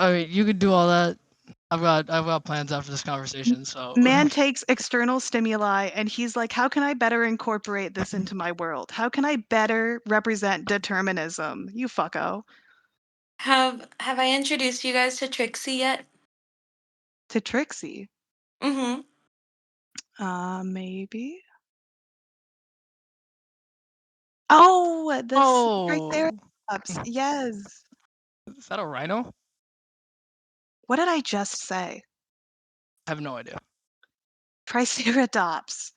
I mean, you could do all that. I've got plans after this conversation, so Man takes external stimuli and he's like, how can I better incorporate this into my world? How can I better represent determinism? You fucko. Have I introduced you guys to Trixie yet? To Trixie. Mm-hmm. Maybe. Oh, this right there. Yes. Is that a rhino? What did I just say? I have no idea. Triceratops.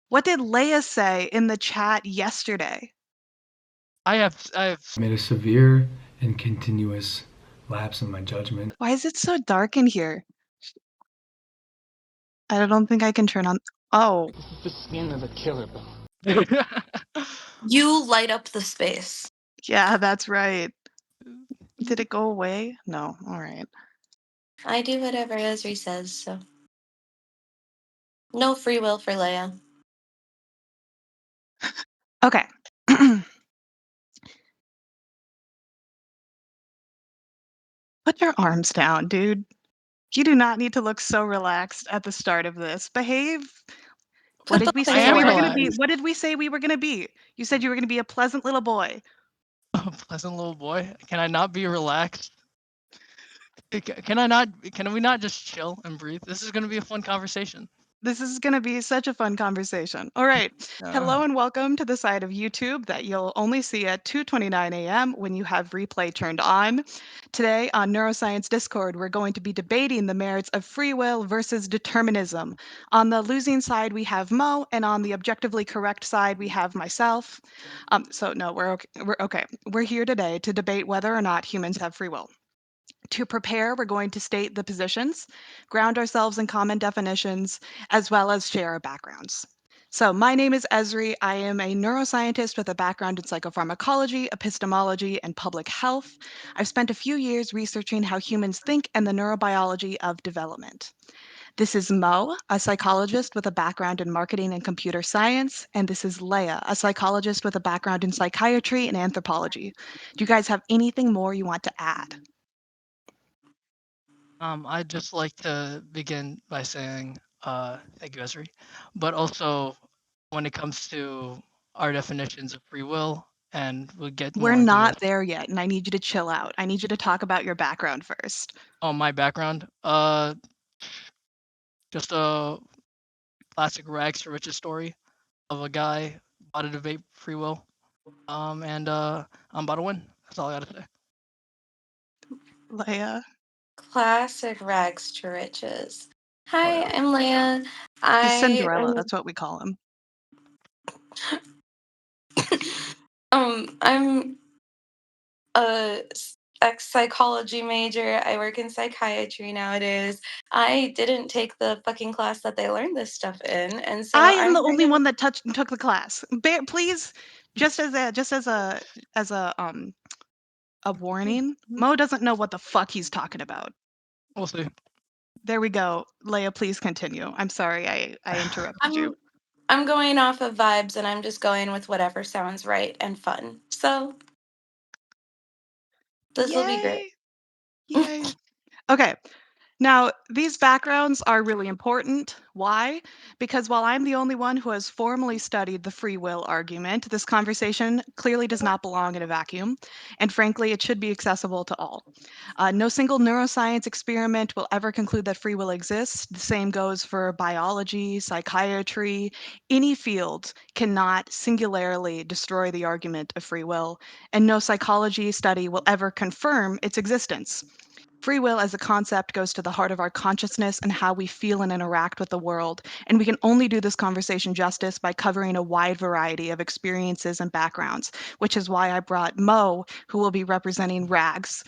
What did Leia say in the chat yesterday? I have made a severe and continuous lapse in my judgment. Why is it so dark in here? I don't think I can turn on. Oh. The skin of a killer bone. You light up the space. Yeah, that's right. Did it go away? No. All right. I do whatever Esri says, so. No free will for Leia. Okay. Put your arms down, dude. You do not need to look so relaxed at the start of this. Behave. What did we say we were going to be? What did we say we were going to be? You said you were going to be a pleasant little boy. A pleasant little boy? Can I not be relaxed? Can we not just chill and breathe? This is going to be a fun conversation. This is going to be such a fun conversation. All right. Hello and welcome to the side of YouTube that you'll only see at 2:29 a.m. when you have replay turned on. Today on Neuroscience Discord, we're going to be debating the merits of free will versus determinism. On the losing side, we have Mo, and on the objectively correct side, we have myself. We're okay. We're here today to debate whether or not humans have free will. To prepare, we're going to state the positions, ground ourselves in common definitions, as well as share our backgrounds. So my name is Esri. I am a neuroscientist with a background in psychopharmacology, epistemology, and public health. I've spent a few years researching how humans think and the neurobiology of development. This is Mo, a psychologist with a background in marketing and computer science, and this is Leia, a psychologist with a background in psychiatry and anthropology. Do you guys have anything more you want to add? I'd just like to begin by saying thank you, Esri. But also, when it comes to our definitions of free will, and we'll get more We're into not this. there yet, and I need you to chill out. I need you to talk about your background first. Oh, my background? Just a classic rags to riches story of a guy about to debate free will. I'm about to win. That's all I gotta say. Leia. Classic rags to riches. Hi, I'm Leia. He's Cinderella. That's what we call him. I'm a ex-psychology major. I work in psychiatry nowadays. I didn't take the fucking class that they learned this stuff in, and so I am the only one that took the class. Please, just as a warning, Mo doesn't know what the fuck he's talking about. We'll see. There we go. Leia, please continue. I'm sorry I interrupted you. I'm going off of vibes, and I'm just going with whatever sounds right and fun. So this will be great. Yay. Okay. Now, these backgrounds are really important. Why? Because while I'm the only one who has formally studied the free will argument, this conversation clearly does not belong in a vacuum, and frankly, it should be accessible to all. No single neuroscience experiment will ever conclude that free will exists. The same goes for biology, psychiatry. Any field cannot singularly destroy the argument of free will, and no psychology study will ever confirm its existence. Free will as a concept goes to the heart of our consciousness and how we feel and interact with the world. And we can only do this conversation justice by covering a wide variety of experiences and backgrounds, which is why I brought Mo, who will be representing RAGS.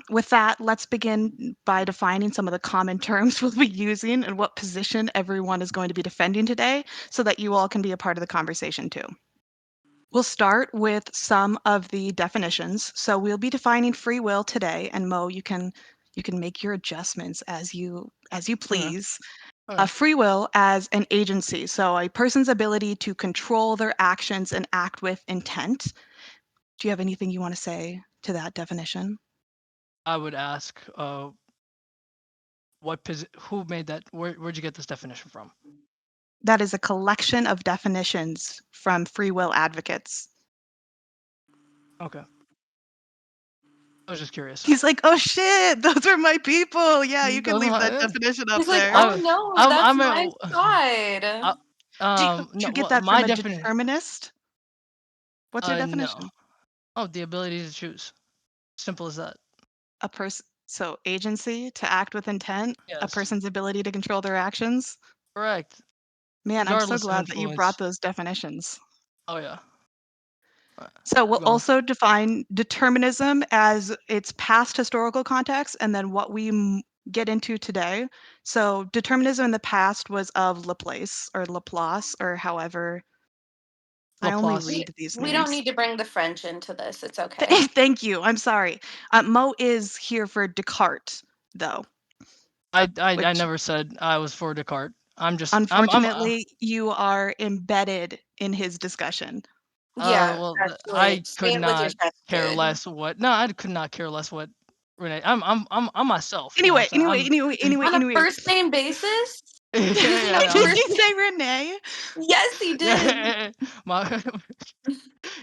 With that, let's begin by defining some of the common terms we'll be using and what position everyone is going to be defending today so that you all can be a part of the conversation too. We'll start with some of the definitions. So we'll be defining free will today, and Mo, you can make your adjustments as you please. Free will as an agency, so a person's ability to control their actions and act with intent. Do you have anything you want to say to that definition? I would ask, who made that? Where'd you get this definition from? That is a collection of definitions from free will advocates. Okay. I was just curious. He's like, oh shit, those are my people. Yeah, you can Those leave are that my- definition up He's like, there. oh no, I'm that's I'm my a, side. Did no, you get well, that my from a definition. determinist? What's your No. definition? Oh, the ability to choose. Simple as that. A person, so agency to act with intent, a Yes. person's ability to control their actions. Correct. Man, I'm so Regardless of glad that you influence. brought those definitions. Oh yeah. So we'll Keep going. also define determinism as its past historical context and then what we get into today. So determinism in the past was of Laplace or however. I only Laplace. read these We names. don't need to bring the French into this. It's okay. Thank you. I'm sorry. Mo is here for Descartes, though. I which never said I was for Descartes. I'm just. unfortunately, you are embedded in his discussion. Yeah, Well, actually, I say could it with your not chest, care dude. less what. No, I could not care less what. Renee, I'm myself. You know Anyway, what I'm saying? On a first name basis? yeah, Did you say Renee? Yes, he did. My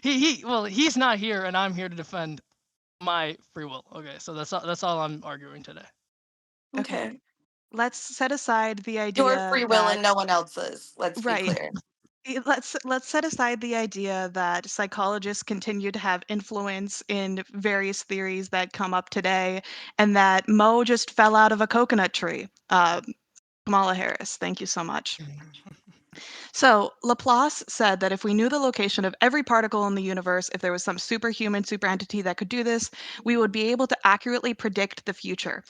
he's not here, and I'm here to defend my free will. Okay, so that's all I'm arguing today. Okay. Let's set aside the idea Your free will that and no one else's. Let's be right. clear. Let's set aside the idea that psychologists continue to have influence in various theories that come up today, and that Mo just fell out of a coconut tree. Kamala Harris, thank you so much. So Laplace said that if we knew the location of every particle in the universe, if there was some superhuman super entity that could do this, we would be able to accurately predict the future.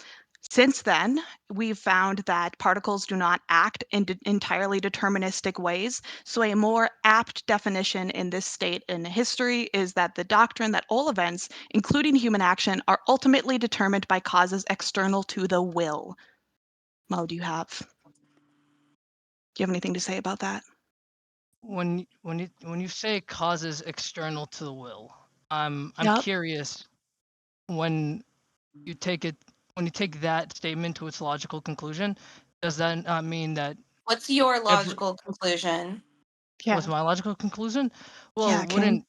Since then, we've found that particles do not act in entirely deterministic ways. So a more apt definition in this state in history is that the doctrine that all events, including human action, are ultimately determined by causes external to the will. Mo, do you have anything to say about that? When you say causes external to the will, I'm Yep. curious when you take that statement to its logical conclusion. Does that not mean that What's your logical conclusion? was my logical conclusion? Well, Yeah, King.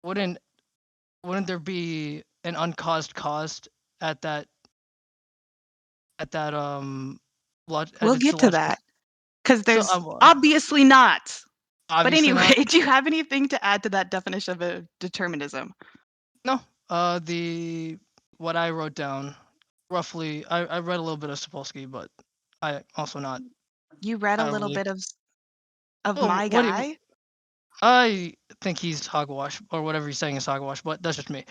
wouldn't there be an uncaused cause at that We'll get to that because there's So, obviously not. But obviously anyway, not. do you have anything to add to that definition of a determinism? No. What I wrote down roughly. I read a little bit of Sapolsky, but I also not. You read a I don't little really. bit of Well, my what do you, guy. I think he's hogwash or whatever he's saying is hogwash, but that's just me.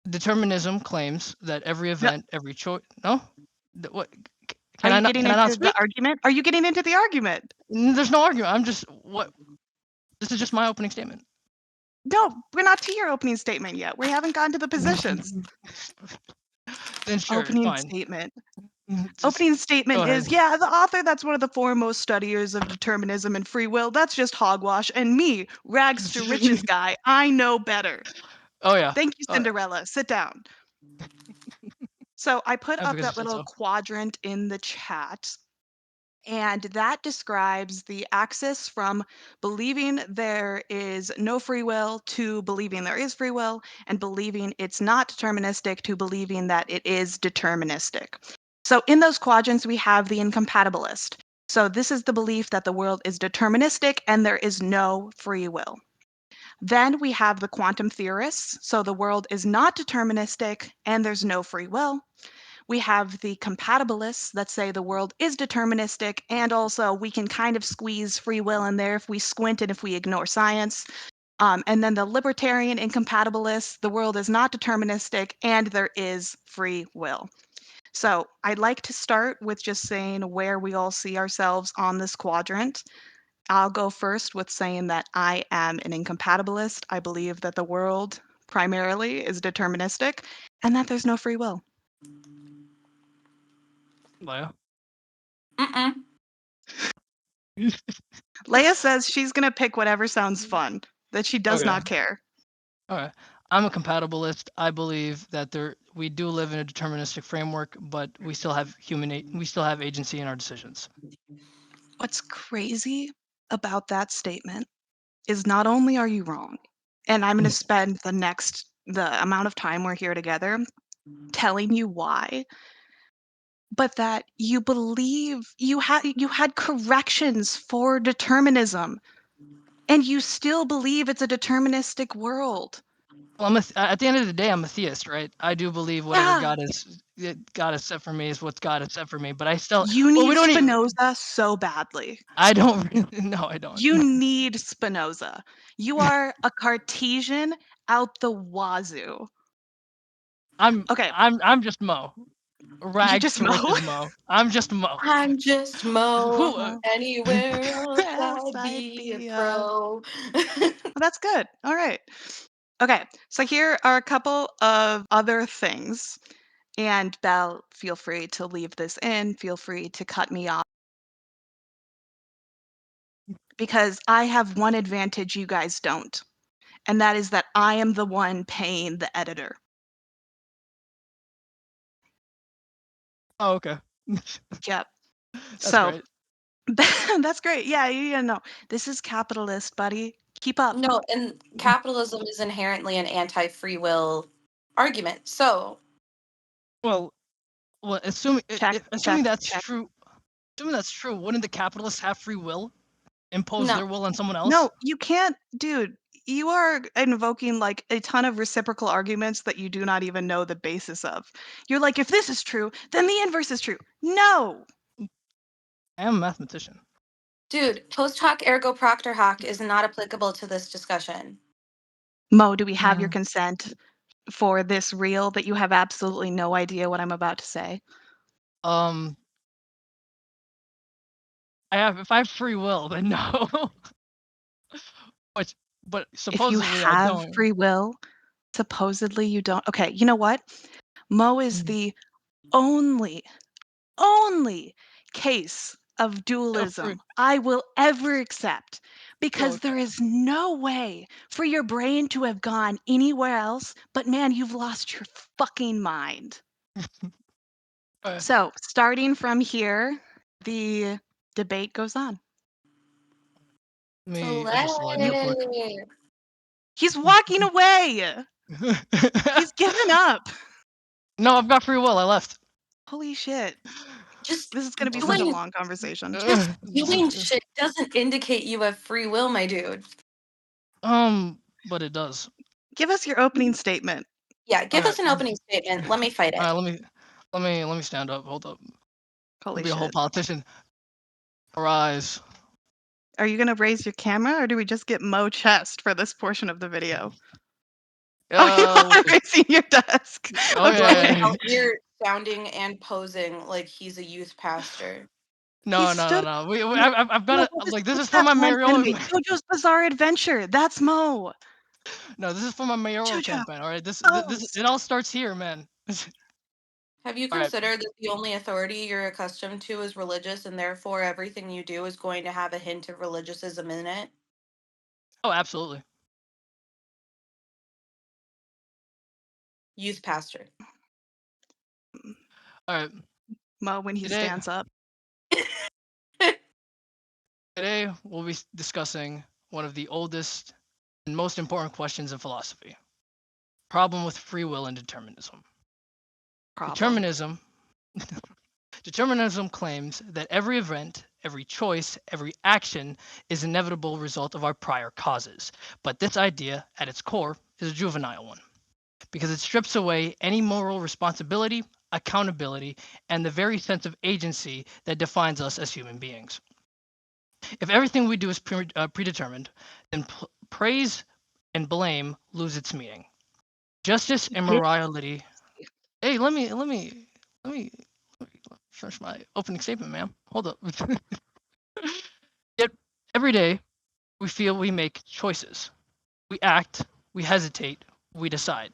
Determinism claims that every event, every choice. No, what? Are you Can getting I not into the speak? argument? Are you getting into the argument? There's no argument. I'm just what. This is just my opening statement. No, we're not to your opening statement yet. We haven't gotten to the positions. Then sure, Opening fine. statement. Just Opening go statement ahead. is, yeah, the author that's one of the foremost studiers of determinism and free will, that's just hogwash. And me, rags to riches guy, I know better. Oh yeah. Thank you, Oh, yeah. Cinderella. Sit down. So I put That's up because that you said little so. quadrant in the chat, and that describes the axis from believing there is no free will to believing there is free will, and believing it's not deterministic to believing that it is deterministic. So in those quadrants, we have the incompatibilist. So this is the belief that the world is deterministic and there is no free will. Then we have the quantum theorists. So the world is not deterministic and there's no free will. We have the compatibilists that say the world is deterministic and also we can kind of squeeze free will in there if we squint and if we ignore science. And then the libertarian incompatibilists, the world is not deterministic and there is free will. So I'd like to start with just saying where we all see ourselves on this quadrant. I'll go first with saying that I am an incompatibilist. I believe that the world primarily is deterministic and that there's no free will. Leia. Mm-mm. Leia says she's going to pick whatever sounds fun, that she does Okay. not care. Okay. I'm a compatibilist. I believe that we do live in a deterministic framework, but we still have agency in our decisions. What's crazy about that statement is not only are you wrong, and I'm going to spend the amount of time we're here together telling you why, but that you believe you had corrections for determinism, and you still believe it's a deterministic world. Well, at the end of the day, I'm a theist, right? I do believe whatever Yeah. God has set for me is what God has set for me. But I still, You well, we need don't. Spinoza so badly. I don't really. No, I don't. You need Spinoza. You are a Cartesian out the wazoo. Okay, I'm just Mo. you're Rags just to Mo. riches Mo. I'm just Mo. I'm just Mo. Who? Anywhere else Else I'd I'd be a be pro. Well, that's good. All right. Okay, so here are a couple of other things. And Belle, feel free to leave this in. Feel free to cut me off. Because I have one advantage you guys don't. And that is that I am the one paying the editor. Oh, okay. Yep. That's So great. that's great. Yeah, no. This is capitalist, buddy. Keep up. No, and capitalism is inherently an anti-free will argument. So, Well, assuming Check, assuming check, that's check. true, wouldn't the capitalists have free will? Impose no. their will on someone else? No, you can't, dude. You are invoking like a ton of reciprocal arguments that you do not even know the basis of. You're like, if this is true, then the inverse is true. No. I am a mathematician. Dude, post hoc ergo proctor hoc is not applicable to this discussion. Mo, do we have your Mm. consent for this reel that you have absolutely no idea what I'm about to say? If I have free will, then no. but If you supposedly I have don't. free will, supposedly you don't. Okay, you know what? Mo is the only case of Free. dualism I will ever accept, because Okay. there is no way for your brain to have gone anywhere else, but man, you've lost your fucking mind. Okay. So, starting from here, the debate goes on. Let me adjust the lighting real quick. Slay. He's walking away. He's given up. No, I've got free will. I left. Holy shit. Just This is going to be such a doing long conversation. just doing shit doesn't indicate you have free will, my dude. But it does. Give us your opening statement. Yeah, give Alright. us an opening statement. Let me fight it. All right, let me stand up. Hold up. Holy Be a whole shit. politician. Arise. Are you going to raise your camera, or do we just get Mo chest for this portion of the video? Oh, you We'll are see. raising your desk. Oh Okay. yeah. Out here sounding and posing like he's a youth pastor. He No. stood. I've got No, it. Like this what's is for that my one mayoral. anime? JoJo's Bizarre Adventure. That's Mo. No, this is for my mayoral JoJo. campaign. All right. This Post. it all starts here, man. Have you All right. considered that the only authority you're accustomed to is religious, and therefore everything you do is going to have a hint of religiosism in it? Oh, absolutely. Youth pastor. All right. Mo when he Today, stands up. today we'll be discussing one of the oldest and most important questions in philosophy: problem with free will and determinism. Problem. Determinism claims that every event, every choice, every action is an inevitable result of our prior causes. But this idea, at its core, is a juvenile one, because it strips away any moral responsibility, accountability, and the very sense of agency that defines us as human beings. If everything we do is predetermined, then praise and blame lose its meaning. Justice and morality. Hey, let me finish my opening statement, ma'am. Hold up. Yet every day we feel we make choices. We act, we hesitate, we decide.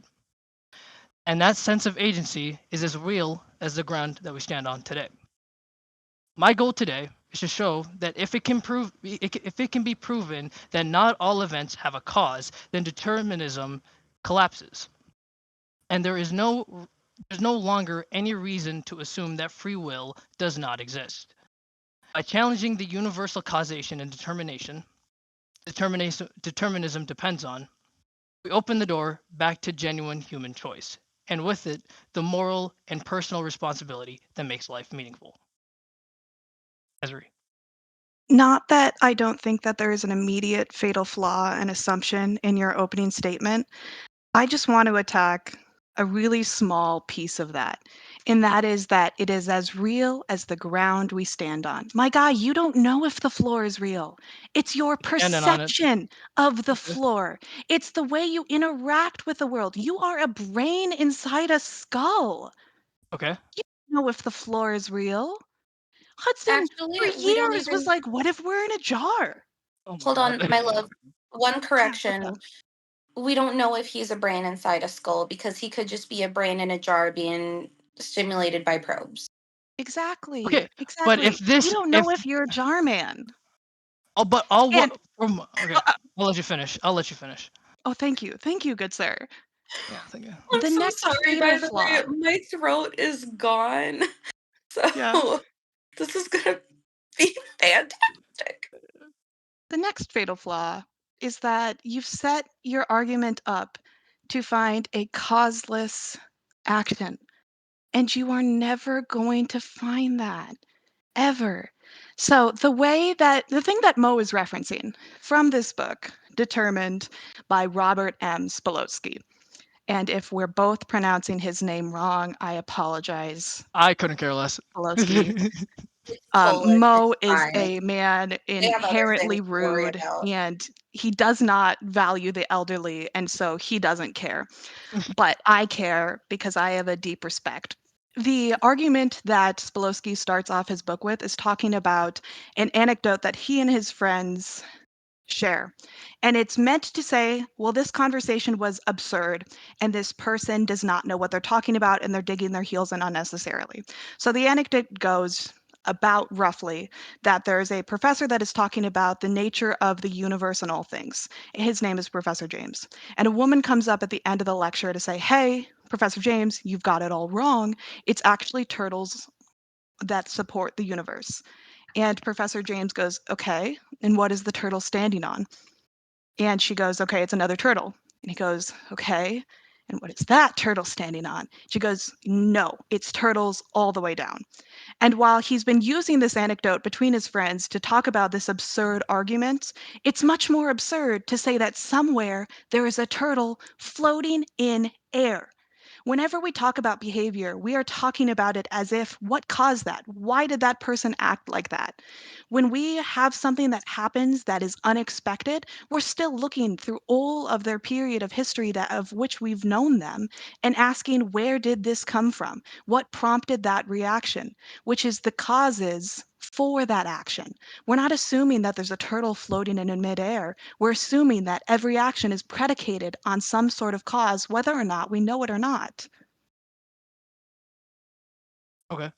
And that sense of agency is as real as the ground that we stand on today. My goal today is to show that if it can be proven that not all events have a cause, then determinism collapses. And there's no longer any reason to assume that free will does not exist. By challenging the universal causation and determinism depends on, we open the door back to genuine human choice, and with it, the moral and personal responsibility that makes life meaningful. Esri. Not that I don't think that there is an immediate fatal flaw and assumption in your opening statement. I just want to attack a really small piece of that. And that is that it is as real as the ground we stand on. My guy, you don't know if the floor is real. It's your Standing on it. perception of the Okay. floor. It's the way you interact with the world. You are a brain inside a skull. Okay. You don't know if the floor is real. Hudson, Actually, for we don't years, was even. like, what if we're in a jar? Oh my Hold on, God. my love. One Yeah, what correction. the? We don't know if he's a brain inside a skull because he could just be a brain in a jar being stimulated by probes. Exactly. Okay, but Exactly. if this, You don't know if you're a jar man. oh, but all And what from okay, I'll let you finish. I'll let you finish. oh, thank you. Thank you, good sir. Yeah, thank you. I'm The so next sorry, fatal by the way. flaw. My throat is gone. So Yeah. this is gonna be fantastic. The next fatal flaw is that you've set your argument up to find a causeless action, and you are never going to find that. Ever. So the thing that Mo is referencing from this book, determined by Robert M. Spinoza. And if we're both pronouncing his name wrong, I apologize, I couldn't care less. Spinoza. It's Polish. Mo It's is fine. a man They have other things inherently to worry rude, about. and he does not value the elderly, and so he doesn't care. But I care because I have a deep respect. The argument that Spolowski starts off his book with is talking about an anecdote that he and his friends share. And it's meant to say, well, this conversation was absurd, and this person does not know what they're talking about, and they're digging their heels in unnecessarily. So the anecdote goes about roughly that there's a professor that is talking about the nature of the universe and all things. His name is Professor James. And a woman comes up at the end of the lecture to say, hey, Professor James, you've got it all wrong. It's actually turtles that support the universe. And Professor James goes, okay, and what is the turtle standing on? And she goes, okay, it's another turtle. And he goes, okay, and what is that turtle standing on? She goes, no, it's turtles all the way down. And while he's been using this anecdote between his friends to talk about this absurd argument, it's much more absurd to say that somewhere there is a turtle floating in air. Whenever we talk about behavior, we are talking about it as if, what caused that? Why did that person act like that? When we have something that happens that is unexpected, we're still looking through all of their period of history of which we've known them and asking, where did this come from? What prompted that reaction? Which is the causes for that action. We're not assuming that there's a turtle floating in midair. We're assuming that every action is predicated on some sort of cause, whether or not we know it or not. Okay.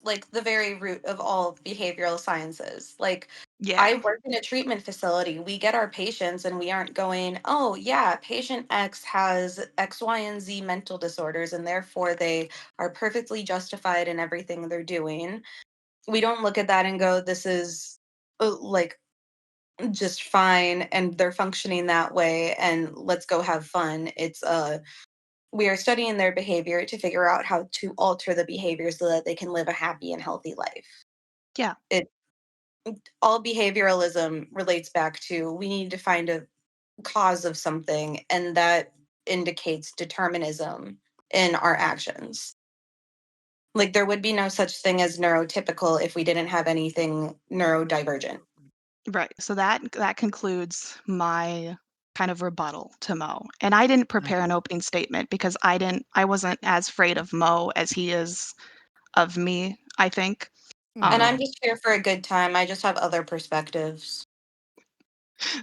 Like the very root of all behavioral sciences. Like Yeah. I work in a treatment facility. We get our patients and we aren't going, oh, yeah, patient X has X, Y, and Z mental disorders, and therefore they are perfectly justified in everything they're doing. We don't look at that and go, this is like just fine and they're functioning that way and let's go have fun. It's we are studying their behavior to figure out how to alter the behavior so that they can live a happy and healthy life. Yeah. All behavioralism relates back to we need to find a cause of something, and that indicates determinism in our actions. Like there would be no such thing as neurotypical if we didn't have anything neurodivergent. Right. So that concludes my kind of rebuttal to Mo. And I didn't prepare an opening statement because I wasn't as afraid of Mo as he is of me, I think. And I'm No. just here for a good time. I just have other perspectives.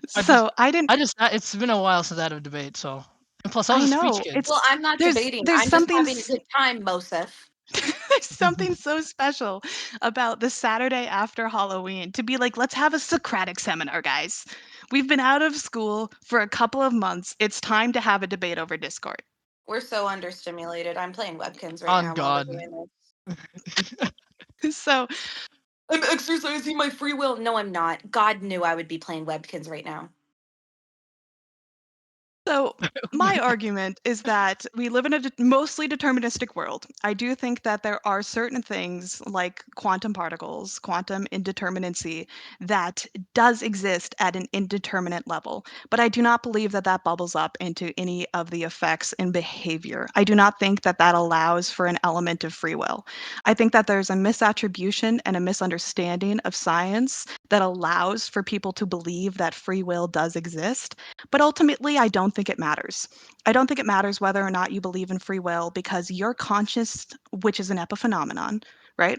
So I didn't It's been a while since I had a debate, so and plus I was I a speech know. kid. It's Well, I'm not debating. there's I'm just something having a good time, Mosef. There's something so special about the Saturday after Halloween to be like, let's have a Socratic seminar, guys. We've been out of school for a couple of months. It's time to have a debate over Discord. We're so understimulated. I'm playing Webkins right On now while we're God. doing So, this. I'm exercising my free will. No, I'm not. God knew I would be playing Webkins right now. So, my argument is that we live in a mostly deterministic world. I do think that there are certain things like quantum particles, quantum indeterminacy, that does exist at an indeterminate level. But I do not believe that that bubbles up into any of the effects in behavior. I do not think that that allows for an element of free will. I think that there's a misattribution and a misunderstanding of science that allows for people to believe that free will does exist. But ultimately, I don't think it matters. I don't think it matters whether or not you believe in free will because your conscious, which is an epiphenomenon, right?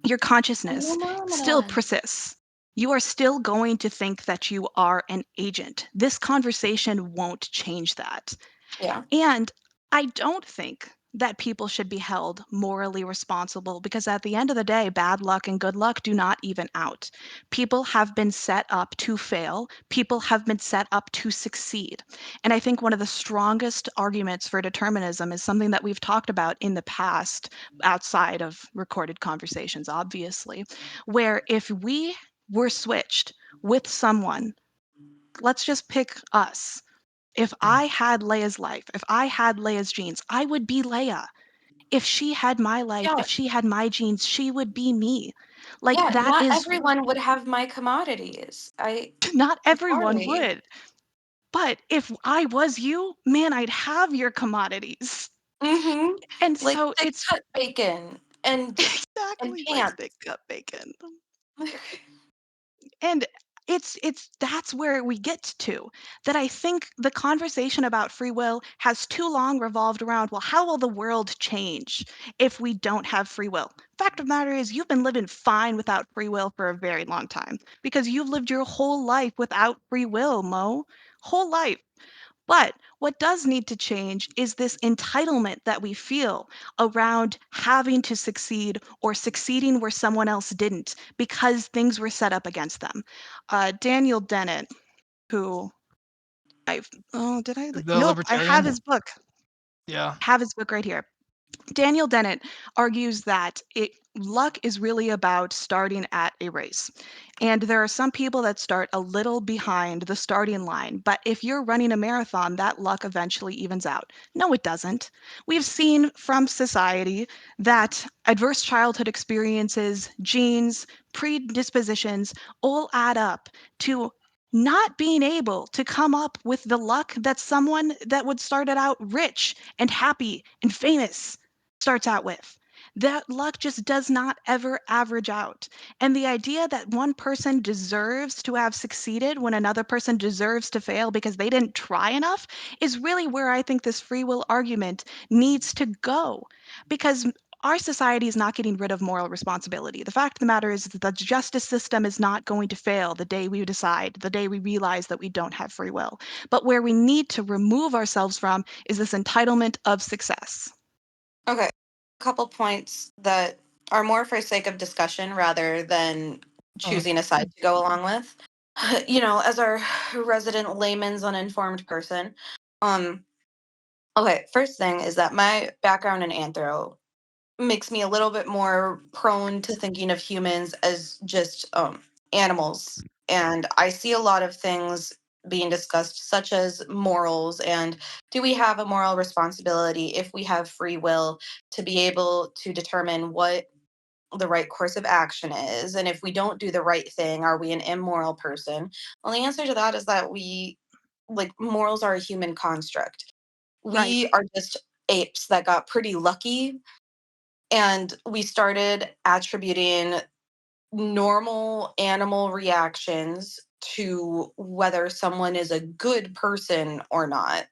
Your consciousness still Phenomenon. persists. You are still going to think that you are an agent. This conversation won't change that. Yeah. And I don't think that people should be held morally responsible because at the end of the day, bad luck and good luck do not even out. People have been set up to fail, people have been set up to succeed. And I think one of the strongest arguments for determinism is something that we've talked about in the past, outside of recorded conversations, obviously, where if we were switched with someone, let's just pick us. If I had Leia's life, if I had Leia's genes, I would be Leia. If she had my life, Yeah. if she had my genes, she would be me. Like Yeah. that Not is everyone would have my commodities. I'm not everyone sorry. would. But if I was you, man, I'd have your commodities. Mm-hmm. And Like so thick it's cut bacon and exactly like pants. thick cut bacon. And it's that's where we get to, that I think the conversation about free will has too long revolved around, well, how will the world change if we don't have free will? Fact of the matter is, you've been living fine without free will for a very long time because you've lived your whole life without free will, Mo. Whole life. But what does need to change is this entitlement that we feel around having to succeed or succeeding where someone else didn't because things were set up against them. Daniel Dennett, who I've, oh, did I? The Nope, I have libertarian. his book. Yeah. Have his book right here. Daniel Dennett argues that luck is really about starting at a race. And there are some people that start a little behind the starting line, but if you're running a marathon, that luck eventually evens out. No, it doesn't. We've seen from society that adverse childhood experiences, genes, predispositions all add up to not being able to come up with the luck that someone that would start it out rich and happy and famous starts out with. That luck just does not ever average out. And the idea that one person deserves to have succeeded when another person deserves to fail because they didn't try enough is really where I think this free will argument needs to go. Because our society is not getting rid of moral responsibility. The fact of the matter is that the justice system is not going to fail the day we decide, the day we realize that we don't have free will. But where we need to remove ourselves from is this entitlement of success. Okay. A couple points that are more for sake of discussion rather than Uh, choosing a side to go along with. As our resident layman's uninformed person. Um, okay, first thing is that my background in anthro makes me a little bit more prone to thinking of humans as just animals. And I see a lot of things being discussed, such as morals and do we have a moral responsibility if we have free will to be able to determine what the right course of action is? And if we don't do the right thing, are we an immoral person? Well, the answer to that is that morals are a human construct. Right. We are just apes that got pretty lucky and we started attributing normal animal reactions to whether someone is a good person or not.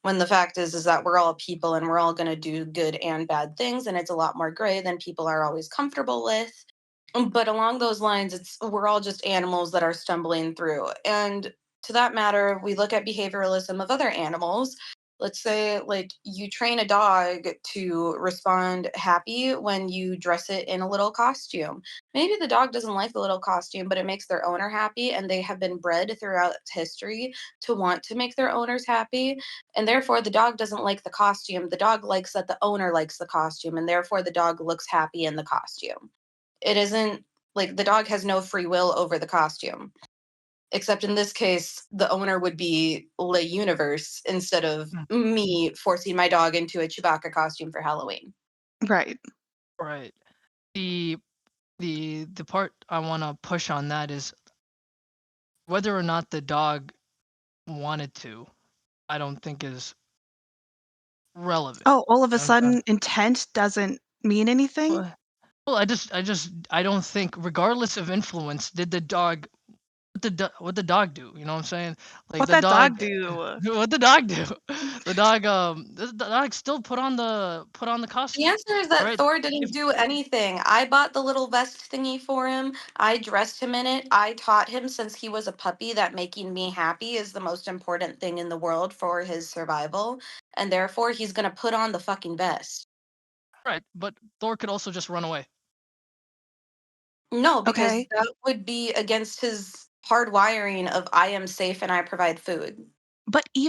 When the fact is that we're all people and we're all going to do good and bad things, and it's a lot more gray than people are always comfortable with. But along those lines, we're all just animals that are stumbling through. And to that matter, we look at behavioralism of other animals Let's say, like, you train a dog to respond happy when you dress it in a little costume. Maybe the dog doesn't like the little costume, but it makes their owner happy, and they have been bred throughout history to want to make their owners happy. And therefore, the dog doesn't like the costume. The dog likes that the owner likes the costume, and therefore, the dog looks happy in the costume. It isn't like the dog has no free will over the costume. Except in this case, the owner would be Le Universe instead of Mm. me forcing my dog into a Chewbacca costume for Halloween. Right. Right. The the part I want to push on that is whether or not the dog wanted to, I don't think is relevant. Oh, all of a You know what I'm sudden intent doesn't mean anything? saying? Well, I don't think, regardless of influence, did the dog what the dog do? You know what I'm saying? Like What the that dog, dog do? what the dog do? The dog still put on the The costume, answer is that right? Thor If didn't do anything. I bought the little vest thingy for him. I dressed him in it. I taught him since he was a puppy that making me happy is the most important thing in the world for his survival. And therefore, he's going to put on the fucking vest. right, but Thor could also just run away. No, because Okay. that would be against his hard wiring of I am safe and I provide food. But He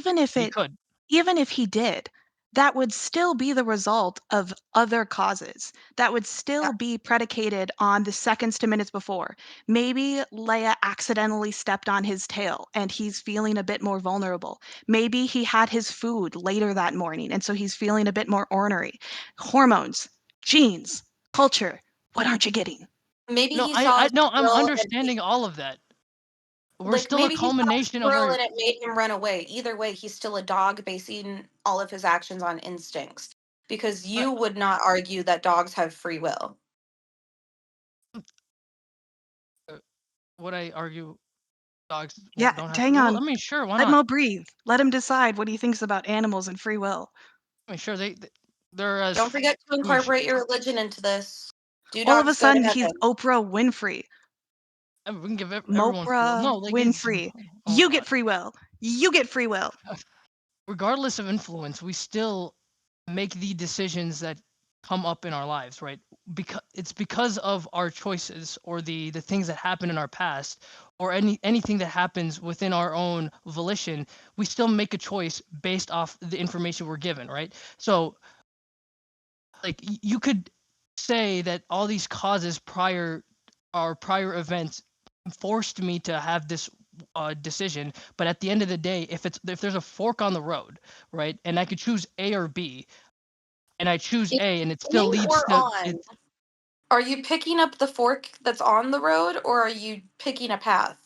could. even if he did, that would still be the result of other causes. That would still be predicated on the seconds to minutes before. Maybe Leia accidentally stepped on his tail and he's feeling a bit more vulnerable. Maybe he had his food later that morning and so he's feeling a bit more ornery. Hormones, genes, culture. What aren't you getting? Maybe No, he saw a no, I'm squirrel and understanding all of that. We're like still a maybe he saw a culmination of squirrel our and it made him run away. Either way, he's still a dog basing all of his actions on instincts. Because uh, you would not argue that dogs have free will. would I argue dogs Yeah, don't have hang free will? on. I mean, sure, why Let not? Mo breathe. Let him decide what he thinks about animals and free will. I mean, sure, they're as Don't forget to I mean, incorporate your religion into this. Do All of a dogs go to sudden, he's heaven? Oprah Winfrey. I mean, we can give everyone free will. Mopra No, like it's Winfrey. oh You get god. free will. You get free will. Regardless of influence, we still make the decisions that come up in our lives, right? Because of our choices or the things that happen in our past or anything that happens within our own volition, we still make a choice based off the information we're given, right? So like you could say that all these causes prior events forced me to have this decision, but at the end of the day, if there's a fork on the road, right, and I could choose A or B, and I choose It's A, and it still in leads or to on. it. Are you picking up the fork that's on the road or are you picking a path?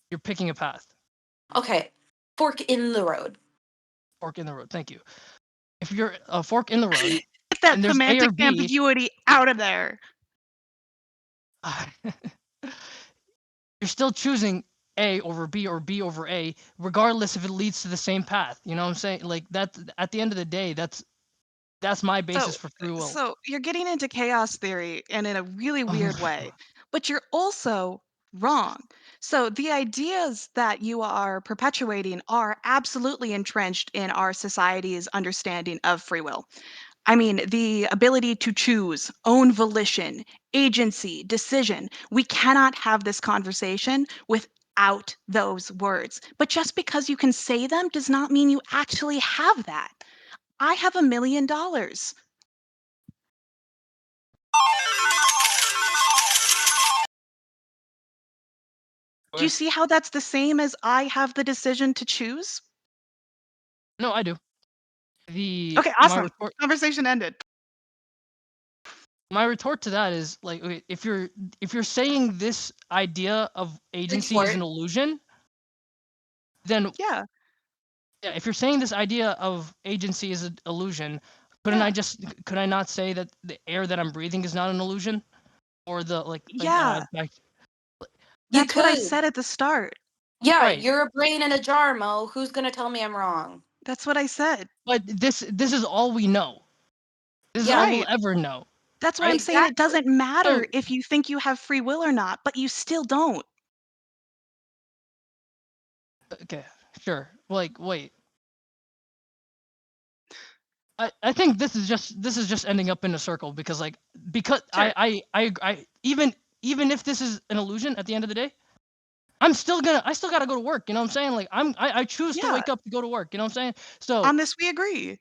You're picking a path. Okay. Fork in the road. Fork in the road. Thank you. If you're a fork in the road Get that and there's A or semantic B, ambiguity out of there. you're still choosing A over B or B over A, regardless if it leads to the same path. You know what I'm saying? Like that. At the end of the day, that's my So, basis for free will. so you're getting into chaos theory and in a really weird way, but you're also wrong. So the ideas that you are perpetuating are absolutely entrenched in our society's understanding of free will. I mean, the ability to choose, own volition, agency, decision. We cannot have this conversation without those words. But just because you can say them does not mean you actually have that. I have $1 million. Do you see how that's the same as I have the decision to choose? No, I do. The Okay, awesome. Conversation ended. my retort to that is like, okay, if you're saying this idea of agency is Retort. an illusion, then Yeah, yeah, if you're saying this idea of agency is an illusion, couldn't yeah, could I not say that the air that I'm breathing is not an illusion, or the yeah. back, You That's what I could. said at the start. Yeah, right? you're a brain in a jar, Mo. Who's gonna tell me I'm wrong? That's what I said. But this is all we know. This is all Yeah, we'll Right. ever know, That's why I'm right? saying it exactly. doesn't matter So if you think you have free will or not, but you still don't. okay, sure. Like wait. I think this is just ending up in a circle because Sure. I even if this is an illusion at the end of the day, I still gotta go to work. You know what I'm saying? Like I choose to Yeah. wake up to go to work. You know what I'm saying? So On this we agree.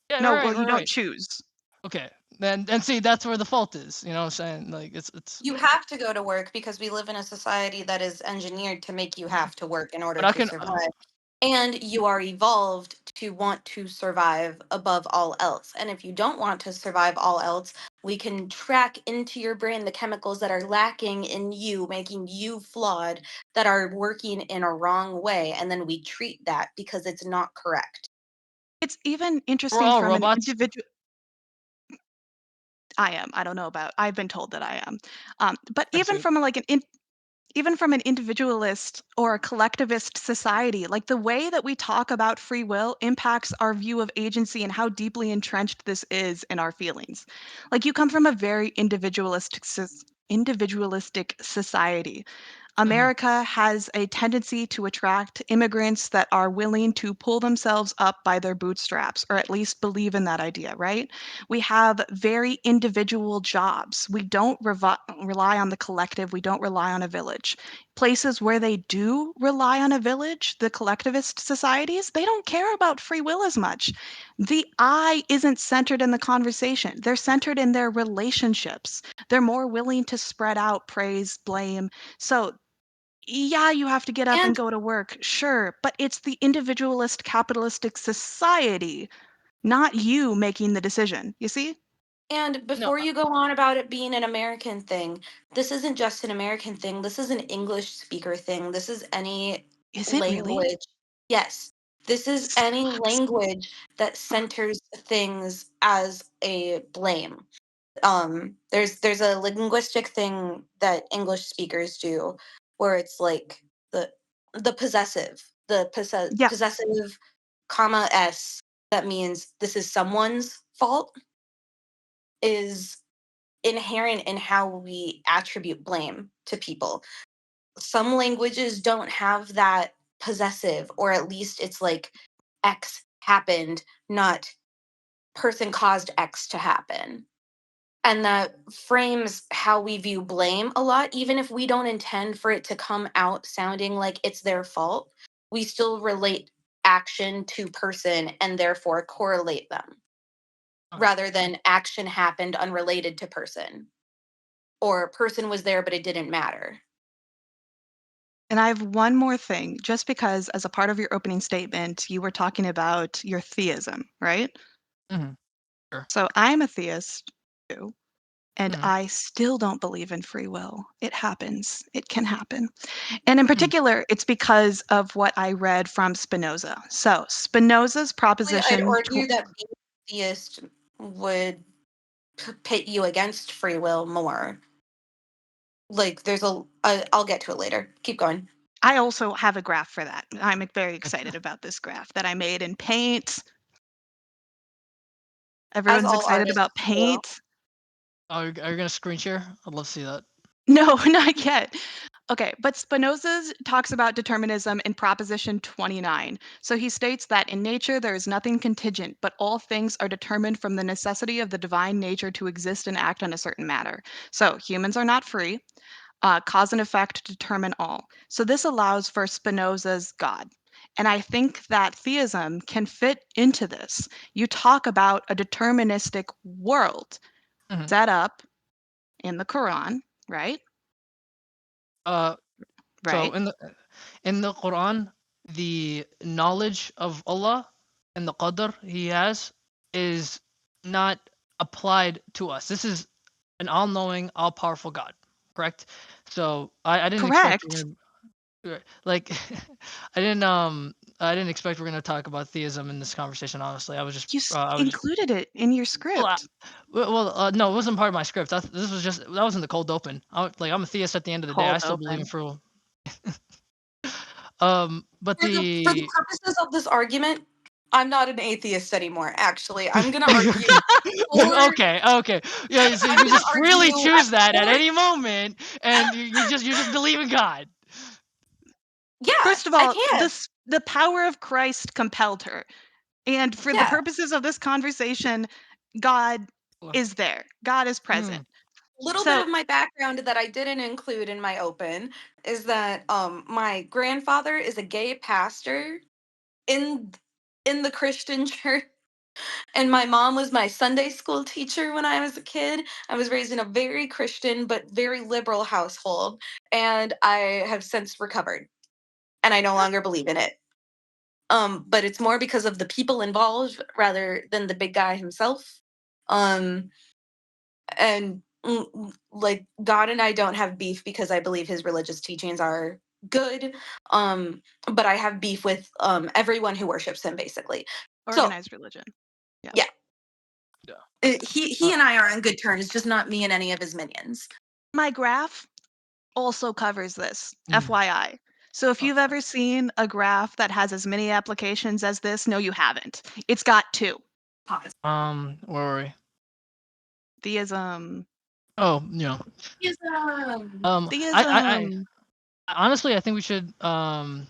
yeah, No, well, you don't right. choose. Okay, then see that's where the fault is. You know what I'm saying? Like it's. You have to go to work because we live in a society that is engineered to make you have to work in order But I to can. survive. And you are evolved to want to survive above all else. And if you don't want to survive all else, we can track into your brain the chemicals that are lacking in you, making you flawed, that are working in a wrong way. And then we treat that because it's not correct. It's even We're interesting all from an robots. individual. I am. I don't know about. I've been told that I am. But That's even it. from like even from an individualist or a collectivist society, like the way that we talk about free will impacts our view of agency and how deeply entrenched this is in our feelings. Like you come from a very individualistic society. Mhm. America has a tendency to attract immigrants that are willing to pull themselves up by their bootstraps, or at least believe in that idea, right? We have very individual jobs. We don't rely on the collective, we don't rely on a village. Places where they do rely on a village, the collectivist societies, they don't care about free will as much. The I isn't centered in the conversation, they're centered in their relationships. They're more willing to spread out praise, blame. So yeah, you have to get up and And go to work, sure, but it's the individualist capitalistic society, not you making the decision. You see? And No. before you go on about it being an American thing, this isn't just an American thing. This is an English speaker thing. This is any Is it really? language. Yes, this is any Sucks. language that centers things as a blame. There's a linguistic thing that English speakers do where it's like the possessive, Yeah, possessive comma s, that means this is someone's fault, is inherent in how we attribute blame to people. Some languages don't have that possessive, or at least it's like X happened, not person caused X to happen. And that frames how we view blame a lot, even if we don't intend for it to come out sounding like it's their fault. We still relate action to person and therefore correlate them Okay. rather than action happened unrelated to person, or person was there but it didn't matter. and I have one more thing, just because as a part of your opening statement, you were talking about your theism, right? Mhm. Sure. So I'm a theist too, and Mhm. I still don't believe in free will. It happens. It can happen. And in Mhm. particular, it's because of what I read from Spinoza. So Spinoza's I'd proposition argue that being a theist would pit you against free will more. Like there's I'll get to it later. Keep going. I also have a graph for that. I'm very excited about this graph that I made in Paint. As Everyone's all excited artists about do. Paint. Are you gonna screen share? I'd love to see that. No, not yet. Okay, but Spinoza talks about determinism in Proposition 29. So he states that in nature there is nothing contingent, but all things are determined from the necessity of the divine nature to exist and act on a certain matter. So humans are not free. Cause and effect determine all. So this allows for Spinoza's God. And I think that theism can fit into this. You talk about a deterministic world Mhm. set up in the Quran, right? Uh, so Right? in the Quran, the knowledge of Allah and the qadr He has is not applied to us. This is an all-knowing, all-powerful God, correct? So I didn't expect we're Correct. gonna like I didn't expect we're gonna talk about theism in this conversation. Honestly, You I was just included it in your well, script. no, it wasn't part of my script. This was just that was in the cold open. I'm a theist at the end of the day. I Cold still believe in open. free will. But For the the purposes of this argument, I'm not an atheist anymore. Actually, I'm gonna argue for. okay, yeah. So you I'm can gonna just freely argue choose that at for. any moment, and you just believe in God. Yeah, First of I all, can. the power of Christ compelled her. And for the Yeah. purposes of this conversation, God is there. God is present. Little So- bit of my background that I didn't include in my open is that my grandfather is a gay pastor in the Christian church. And my mom was my Sunday school teacher when I was a kid. I was raised in a very Christian but very liberal household, and I have since recovered, and I no longer believe in it. But it's more because of the people involved rather than the big guy himself. And like God and I don't have beef because I believe his religious teachings are good. But I have beef with everyone who worships him, basically. Organized religion. Yeah. He and I are on good terms, just not me and any of his minions. My graph also covers this, FYI. So if you've ever seen a graph that has as many applications as this, no, you haven't. It's got 2. Pause. Where were we? Theism. Oh, yeah. Theism. Theism. Honestly, I think we should once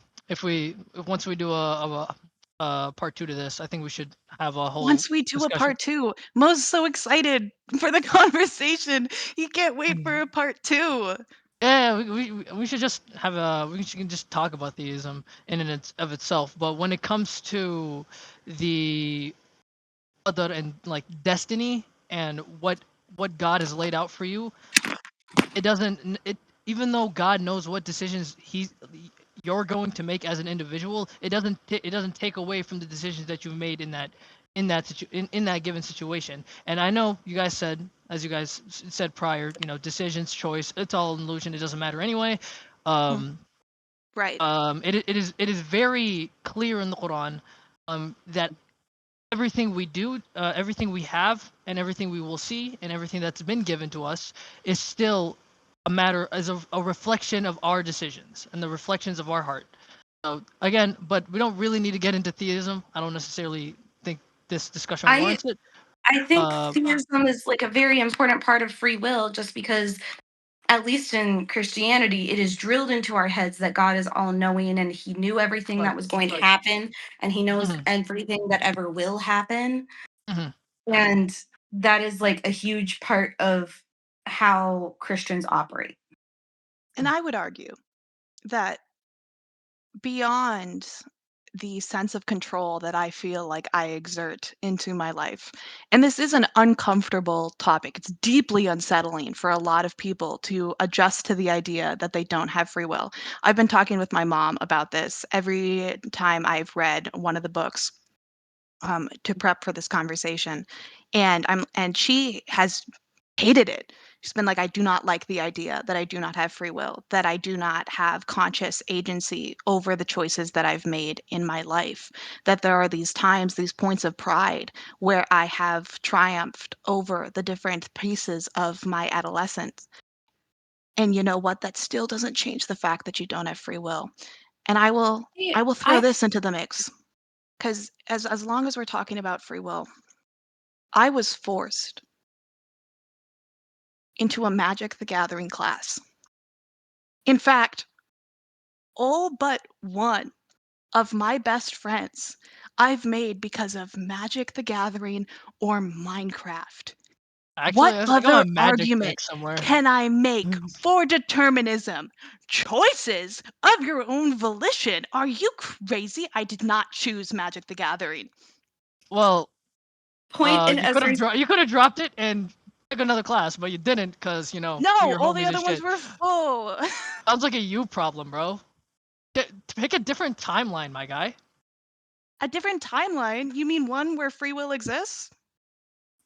we do a part 2 to this, I think we should have a whole Once we do discussion. a part 2, Mo's so excited for the conversation. He can't wait for a part 2. Yeah, we should just have we can just talk about theism in and of itself. But when it comes to the other and like destiny and what God has laid out for you, it doesn't. Even though God knows what decisions you're going to make as an individual, it doesn't take away from the decisions that you've made in that given situation. And I know you guys said, as you guys said prior, decisions, choice, it's all an illusion. It doesn't matter anyway. Right. It is very clear in the Quran that everything we do, everything we have, and everything we will see, and everything that's been given to us is still a matter as a reflection of our decisions and the reflections of our heart. So again, but we don't really need to get into theism. I don't necessarily think this discussion warrants it. I think theism is like a very important part of free will, just because, at least in Christianity, it is drilled into our heads that God is all knowing and he knew everything that was going to happen, and he knows everything that ever will happen. And that is like a huge part of how Christians operate. And I would argue that beyond the sense of control that I feel like I exert into my life, and this is an uncomfortable topic, it's deeply unsettling for a lot of people to adjust to the idea that they don't have free will. I've been talking with my mom about this every time I've read one of the books to prep for this conversation, and she has hated it. She's been like, I do not like the idea that I do not have free will, that I do not have conscious agency over the choices that I've made in my life, that there are these times, these points of pride where I have triumphed over the different pieces of my adolescence. And you know what? That still doesn't change the fact that you don't have free will. And I will throw this into the mix. Because as long as we're talking about free will, I was forced into a Magic the Gathering class. In fact, all but one of my best friends I've made because of Magic the Gathering or Minecraft. Actually, What I got my other magic argument deck somewhere. can I make for determinism? Choices of your own volition. Are you crazy? I did not choose Magic the Gathering. Well, Point in you could Ezra's have dropped it and took another class, but you didn't because No, you're all the homies and other ones shit. were full. Sounds like a you problem, bro. Pick a different timeline, my guy. A different timeline? You mean one where free will exists?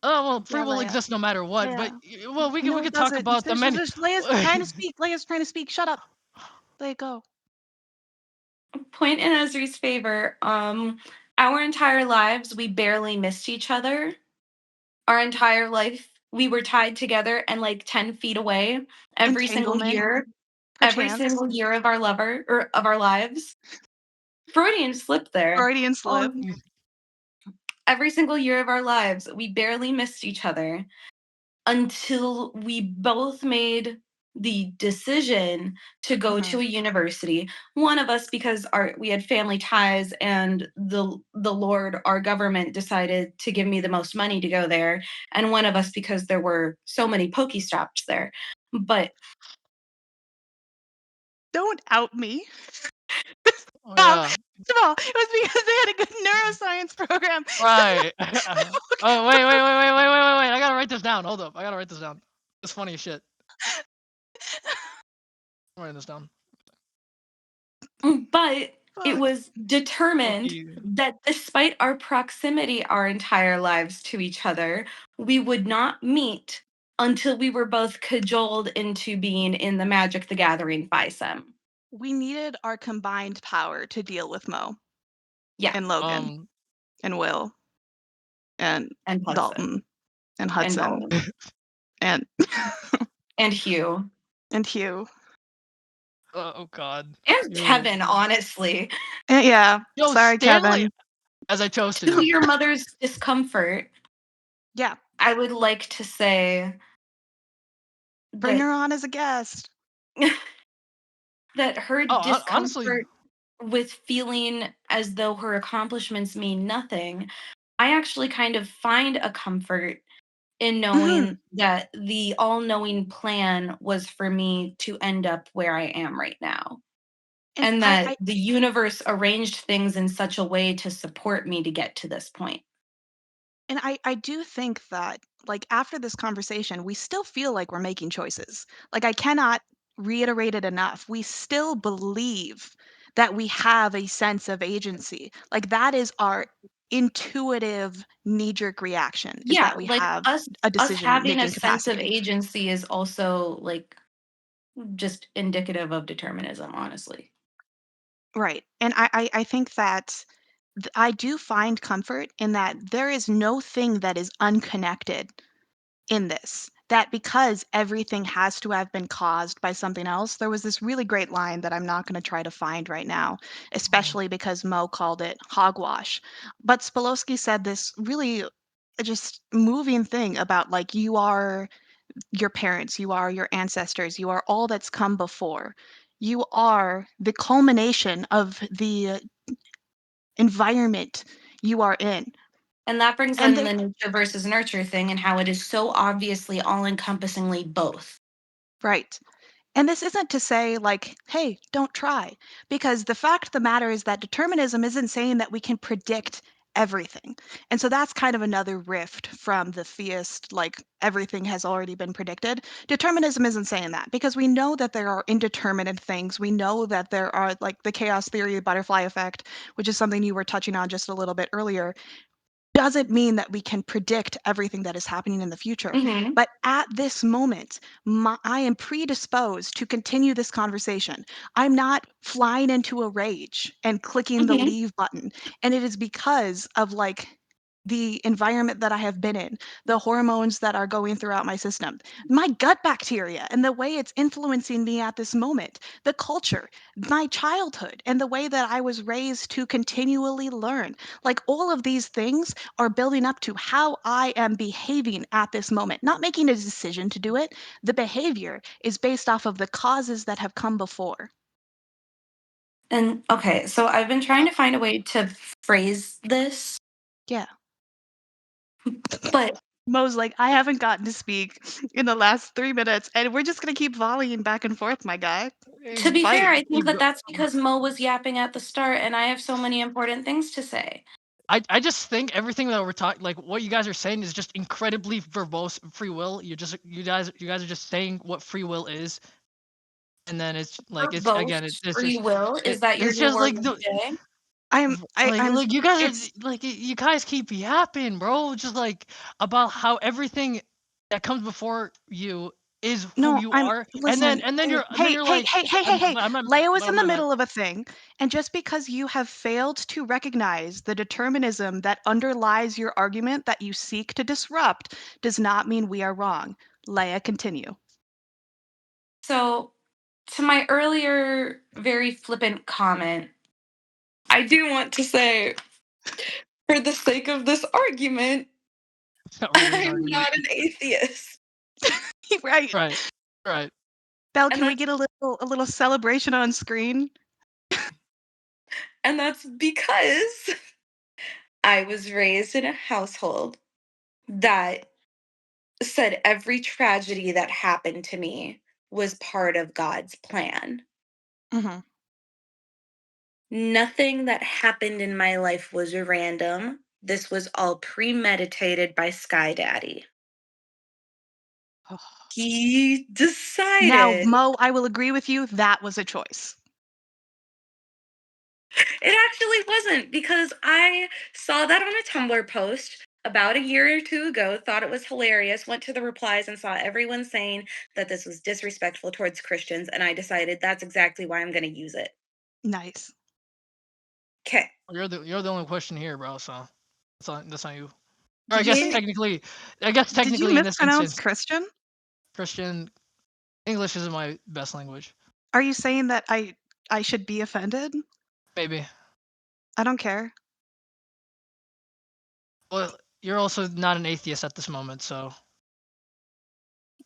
Oh well, free Yeah, will Leia. exists no matter what. Leia. But well, we No, could it talk doesn't. about the many. Leia's trying to speak. Leia's trying to speak. Shut up. Leia, go. point in Ezra's favor. Our entire lives, we barely missed each other. Our entire life, we were tied together and like 10 feet away every single Entanglement, year. Every perchance. single year of our lives. Freudian slip there. Freudian slip. Every single year of our lives, we barely missed each other until we both made the decision to go to a university. One of us because we had family ties, and the Lord, our government, decided to give me the most money to go there, and one of us because there were so many Pokestops there. But Don't out me. Oh, Well, yeah. first of all, it was because they had a good neuroscience program. Right. Oh, wait. I gotta write this down. Hold up. I gotta write this down. It's funny as shit. I'm writing this down. But it Fuck. was determined Pokey. that despite our proximity our entire lives to each other, we would not meet until we were both cajoled into being in the Magic the Gathering FISEM. We needed our combined power to deal with Mo Yeah, and Logan and Will and and Hudson Dalton and and Hudson Dalton and and Hugh and Hugh. Oh God. and Yo. Kevin, honestly. And yeah, Yo, sorry, Stanley, Kevin. as I chose To to. your mother's discomfort, Yeah, I would like to say bring that her on as a guest. that her Oh, honestly, discomfort with feeling as though her accomplishments mean nothing, I actually kind of find a comfort in knowing that the all-knowing plan was for me to end up where I am right now. And that the universe arranged things in such a way to support me to get to this point. And I do think that, like, after this conversation, we still feel like we're making choices. Like, I cannot reiterate it enough. We still believe that we have a sense of agency. Like, that is our intuitive knee-jerk reaction, is Yeah, that we like have us a having a decision-making sense of capacity. agency is also like just indicative of determinism, honestly. Right. And I think that I do find comfort in that there is no thing that is unconnected in this. That because everything has to have been caused by something else. There was this really great line that I'm not going to try to find right now, especially because Mo called it hogwash. But Spolosky said this really just moving thing about, like, you are your parents, you are your ancestors, you are all that's come before. You are the culmination of the environment you are in. And that brings And in the nature versus nurture thing and how it is so obviously all-encompassingly both. right. And this isn't to say, like, hey, don't try. Because the fact of the matter is that determinism isn't saying that we can predict everything. And so that's kind of another rift from the theist, like, everything has already been predicted. Determinism isn't saying that because we know that there are indeterminate things. We know that there are, like, the chaos theory, butterfly effect, which is something you were touching on just a little bit earlier, doesn't mean that we can predict everything that is happening in the future. Mhm. But at this moment, I am predisposed to continue this conversation. I'm not flying into a rage and clicking the Mhm. leave button. And it is because of, like, the environment that I have been in, the hormones that are going throughout my system, my gut bacteria and the way it's influencing me at this moment, the culture, my childhood, and the way that I was raised to continually learn. Like, all of these things are building up to how I am behaving at this moment, not making a decision to do it. The behavior is based off of the causes that have come before. And okay, so I've been trying to find a way to phrase this, Yeah. but Mo's like, I haven't gotten to speak in the last 3 minutes, and we're just gonna keep volleying back and forth, my guy. to be fair, Fight. I think that that's because Mo was yapping at the start and I have so many important things to say. I just think everything that we're talking, like what you guys are saying, is just incredibly verbose free will. You guys are just saying what free will is, and then it's like it's Verbose again it's free just will, is that your it's new just word like of the the day? I'm like you guys it's are like you guys keep yapping, bro. Just like about how everything that comes before you is who no, you I'm are, and then listen. Hey, you're hey, like hey, hey, hey, hey. I'm not Leia was in the my bad. middle of a thing, and just because you have failed to recognize the determinism that underlies your argument that you seek to disrupt does not mean we are wrong. Leia, continue. So, to my earlier very flippant comment, I do want to say, for the sake of this argument, It's not really an I'm argument. not an atheist. Right. Right. Right. Belle, And can we get a little celebration on screen? And that's because I was raised in a household that said every tragedy that happened to me was part of God's plan. Mhm. Nothing that happened in my life was random. This was all premeditated by Sky Daddy. He Now, decided. Mo, I will agree with you, that was a choice. It actually wasn't, because I saw that on a Tumblr post about a year or two ago, thought it was hilarious, went to the replies and saw everyone saying that this was disrespectful towards Christians, and I decided that's exactly why I'm going to use it. Nice. Okay. You're the only question here, bro. So that's on you. Or Did I guess you technically did you in this mispronounce instance, Christian? Christian English isn't my best language. Are you saying that I should be offended? Maybe. I don't care. Well, you're also not an atheist at this moment, so.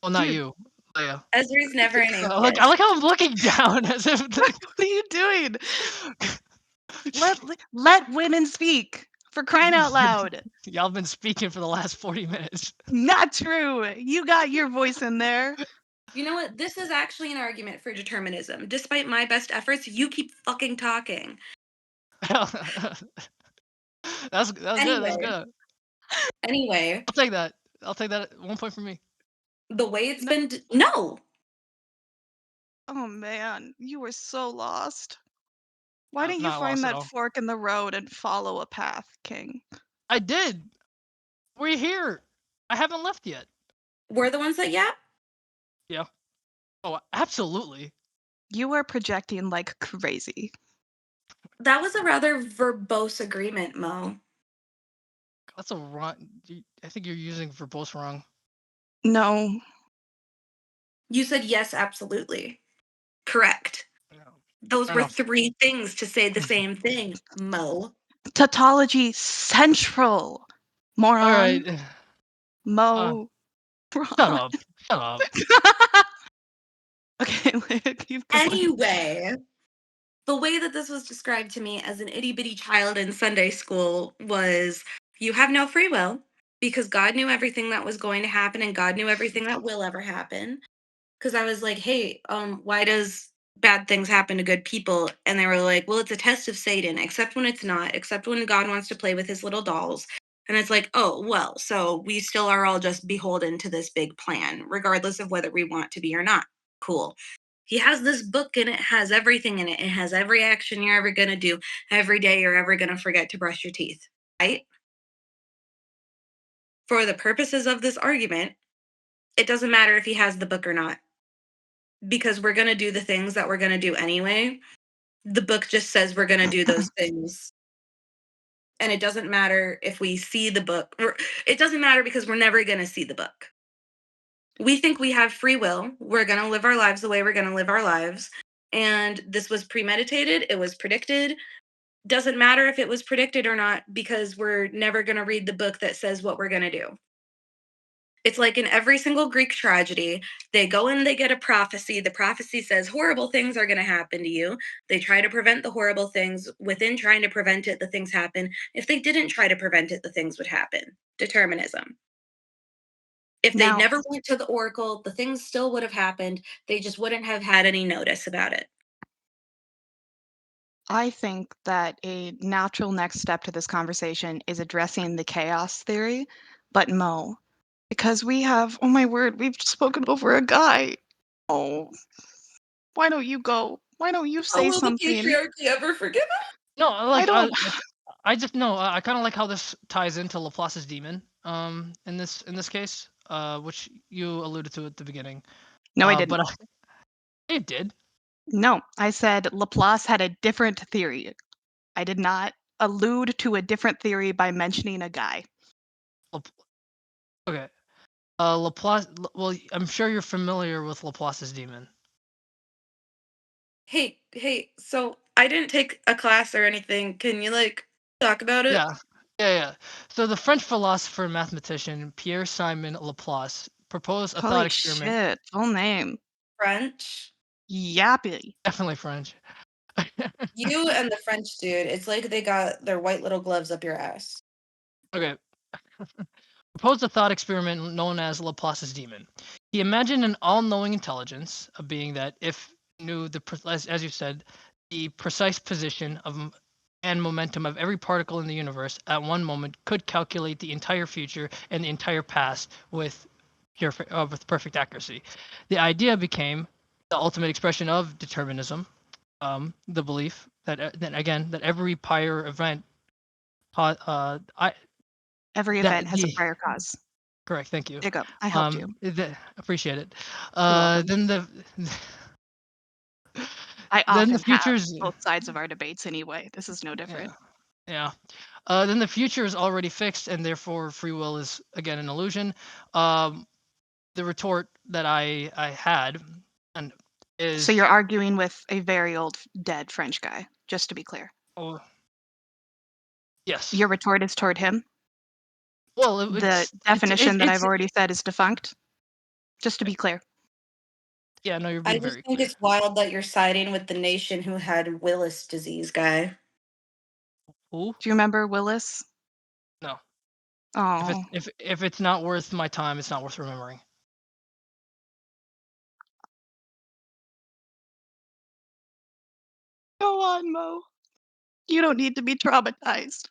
Well, not Dude, you, Leia. Ezra's never an I atheist. like how I'm looking down as if. what are you doing? Let women speak, for crying out loud. Y'all been speaking for the last 40 minutes. Not true. You got your voice in there. You know what? This is actually an argument for determinism. Despite my best efforts, you keep fucking talking. That's good. That's good. Anyway, I'll take that. I'll take that. 1 point for me. the way it's No. been no. Oh man, you were so lost. Why I'm didn't you not lost find at that all. fork in the road and follow a path, King? I did. We're here. I haven't left yet. We're the ones that yap? Yeah. Oh, absolutely. You are projecting like crazy. That was a rather verbose agreement, Mo. That's a wrong. I think you're using verbose wrong. No. You said yes, absolutely. Correct. Yeah. Those Fair were enough. 3 things to say the same thing, Mo. Tautology central. All Moron. right. Mo. Shut up. Shut up. Okay, keep going. Anyway, the way that this was described to me as an itty bitty child in Sunday school was you have no free will because God knew everything that was going to happen and God knew everything that will ever happen. Because I was like, hey, why does bad things happen to good people? And they were like, well, it's a test of Satan, except when it's not, except when God wants to play with his little dolls. And it's like, oh, well, so we still are all just beholden to this big plan, regardless of whether we want to be or not. Cool. He has this book and it has everything in it. It has every action you're ever going to do, every day you're ever going to forget to brush your teeth, right? For the purposes of this argument, it doesn't matter if he has the book or not, because we're going to do the things that we're going to do anyway. The book just says we're going to do those things. And it doesn't matter if we see the book. It doesn't matter because we're never going to see the book. We think we have free will. We're going to live our lives the way we're going to live our lives. And this was premeditated. It was predicted. Doesn't matter if it was predicted or not because we're never going to read the book that says what we're going to do. It's like in every single Greek tragedy, they go and they get a prophecy. The prophecy says horrible things are going to happen to you. They try to prevent the horrible things. Within trying to prevent it, the things happen. If they didn't try to prevent it, the things would happen. Determinism. If they Now, never went to the oracle, the things still would have happened. They just wouldn't have had any notice about it. I think that a natural next step to this conversation is addressing the chaos theory, but Mo, because we have, oh my word, we've spoken over a guy. Oh, why don't you go? Why don't you say Will the something? patriarchy ever forgive us? No, I don't. I just no. I kind of like how this ties into Laplace's demon. In this case, which you alluded to at the beginning. No, I didn't. But it did. No, I said Laplace had a different theory. I did not allude to a different theory by mentioning a guy. Okay. Laplace. Well, I'm sure you're familiar with Laplace's demon. Hey, so I didn't take a class or anything. Can you talk about it? Yeah. So the French philosopher and mathematician Pierre Simon Laplace proposed a thought Holy experiment. shit, full name. French. Yappy. Definitely French. You and the French dude, it's like they got their white little gloves up your ass. Okay. Proposed a thought experiment known as Laplace's demon. He imagined an all-knowing intelligence, a being that, if knew as you said, the precise position of and momentum of every particle in the universe at one moment, could calculate the entire future and the entire past with perfect accuracy. The idea became the ultimate expression of determinism, the belief that then again that every prior event, Every that event has a the prior cause. correct. Thank you. There you go. I helped you. Appreciate it. You're welcome. Then the I then the often have future's both sides of our debates anyway. This is no yeah, different. yeah. Then the future is already fixed, and therefore free will is again an illusion. The retort that I had and is So you're arguing with a very old dead French guy, just to be clear. oh, yes. Your retort is toward him. Well, The definition that I've already said is defunct. Just to be clear. yeah. No, you're I being just very think clear. it's wild that you're siding with the nation who had Willis disease guy. Who? Do you remember Willis? No. Oh, If it's not worth my time, it's not worth remembering. go on, Mo. You don't need to be traumatized.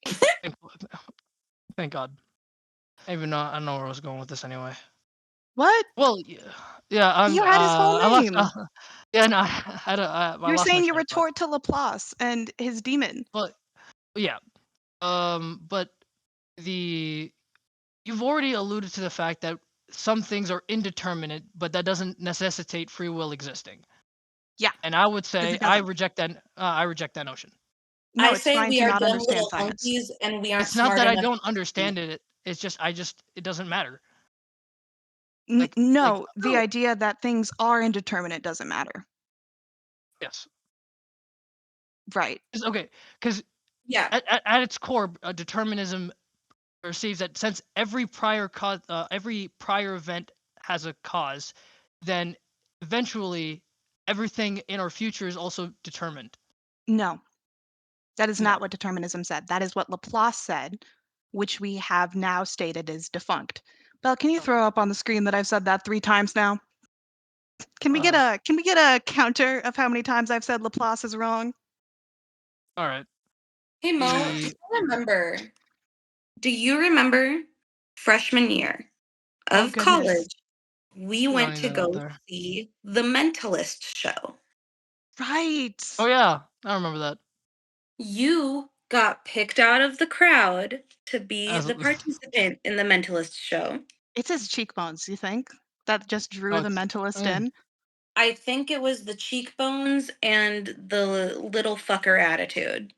Thank, thank God. I don't know where I was going with this anyway. What? Well, yeah. You had his whole I lost. name. Yeah, no, I had I You're lost my saying your train of thought. retort to Laplace and his demon. But yeah, but you've already alluded to the fact that some things are indeterminate, but that doesn't necessitate free will existing. Yeah, And I would 'cause say it doesn't. I reject that notion. No, I it's say fine we to are not dumb understand little science. monkeys and we aren't It's not smart that I enough. don't understand it. It's just it doesn't matter. Like No, the oh. idea that things are indeterminate doesn't matter. yes. Right. Okay, because Yeah. at its core, determinism perceives that since every prior event has a cause, then eventually everything in our future is also determined. No, that is No. not what determinism said. That is what Laplace said, which we have now stated is defunct. Belle, can you throw up on the screen that I've said that 3 times now? Can we get a counter of how many times I've said Laplace is wrong? All right. Hey Mo, do you remember freshman year Oh, of goodness. college? We went Throwing to that out go there. see The Mentalist show. Right. Oh yeah, I remember that. You got picked out of the crowd to be As the participant in The Mentalist show. It's his cheekbones, you think? That just drew oh, the mentalist in? I think it was the cheekbones and the little fucker attitude.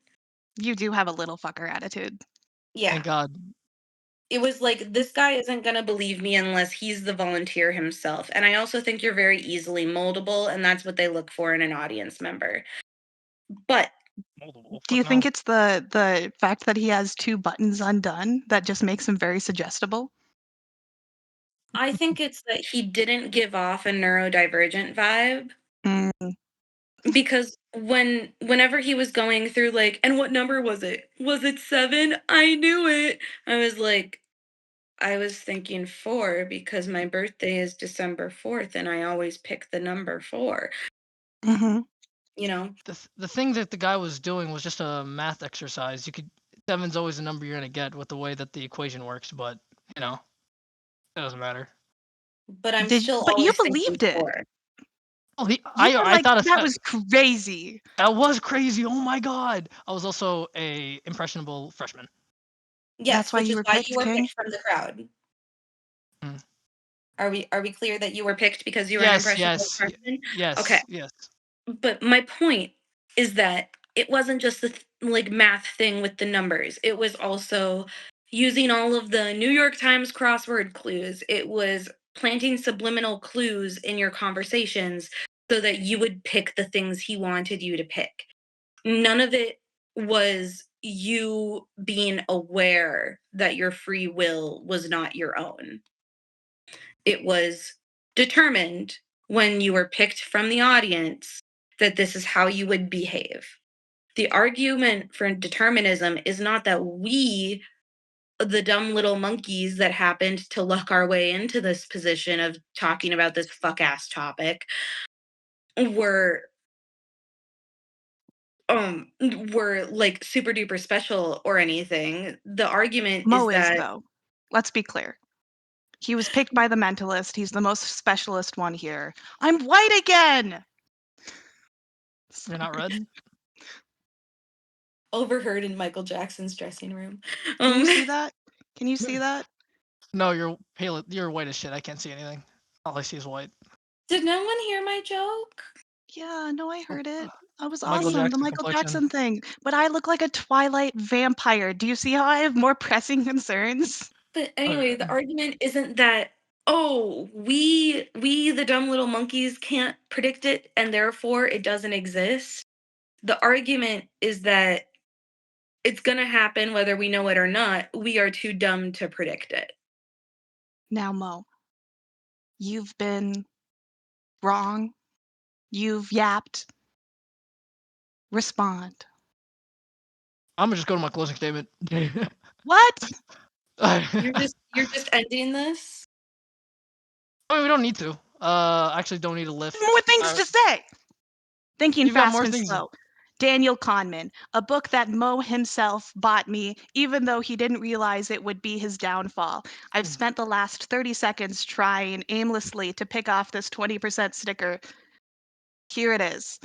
You do have a little fucker attitude. Yeah. Thank God. It was like, this guy isn't going to believe me unless he's the volunteer himself. And I also think you're very easily moldable, and that's what they look for in an audience member. But do you think it's the fact that he has 2 buttons undone that just makes him very suggestible? I think it's that he didn't give off a neurodivergent vibe. Mm. Because whenever he was going through like, and what number was it? Was it 7? I knew it. I was like, I was thinking 4 because my birthday is December 4th and I always pick the number 4. Mhm. You know? The thing that the guy was doing was just a math exercise. 7's always the number you're gonna get with the way that the equation works, but it doesn't matter. But I'm But still you always thinking believed it. 4. Oh, You were I like, thought "That was crazy." that was crazy. Oh my God. I was also a impressionable freshman. That's Yes, why which you is were why you picked, were King? picked from the crowd. Mm. Are we clear that you were picked because you were an impressionable freshman? Okay. Yes. But my point is that it wasn't just the like math thing with the numbers. It was also using all of the New York Times crossword clues. It was planting subliminal clues in your conversations so that you would pick the things he wanted you to pick. None of it was you being aware that your free will was not your own. It was determined when you were picked from the audience that this is how you would behave. The argument for determinism is not that we, the dumb little monkeys that happened to luck our way into this position of talking about this fuck ass topic, were were like super duper special or anything. The argument is Mo is, that though. Let's be clear. He was picked by the mentalist. He's the most specialist one here. I'm white again! You're not red? overheard in Michael Jackson's dressing room. Can you see that? Can you see that? No, you're pale. You're white as shit. I can't see anything. All I see is white. Did no one hear my joke? Yeah, no, I heard it. That was Michael awesome. The Jackson Michael complexion. Jackson thing. But I look like a Twilight vampire. Do you see how I have more pressing concerns? But anyway, the argument isn't that, oh, we the dumb little monkeys can't predict it and therefore it doesn't exist. The argument is that it's going to happen whether we know it or not. We are too dumb to predict it. Now, Mo, you've been wrong. You've yapped. Respond. I'm gonna just go to my closing statement. What? You're just ending this? I mean, we don't need to. Actually, don't need a lift. More things to say. Thinking You've got fast more and things. slow. Daniel Kahneman, a book that Mo himself bought me, even though he didn't realize it would be his downfall. I've spent the last 30 seconds trying aimlessly to pick off this 20% sticker. Here it is.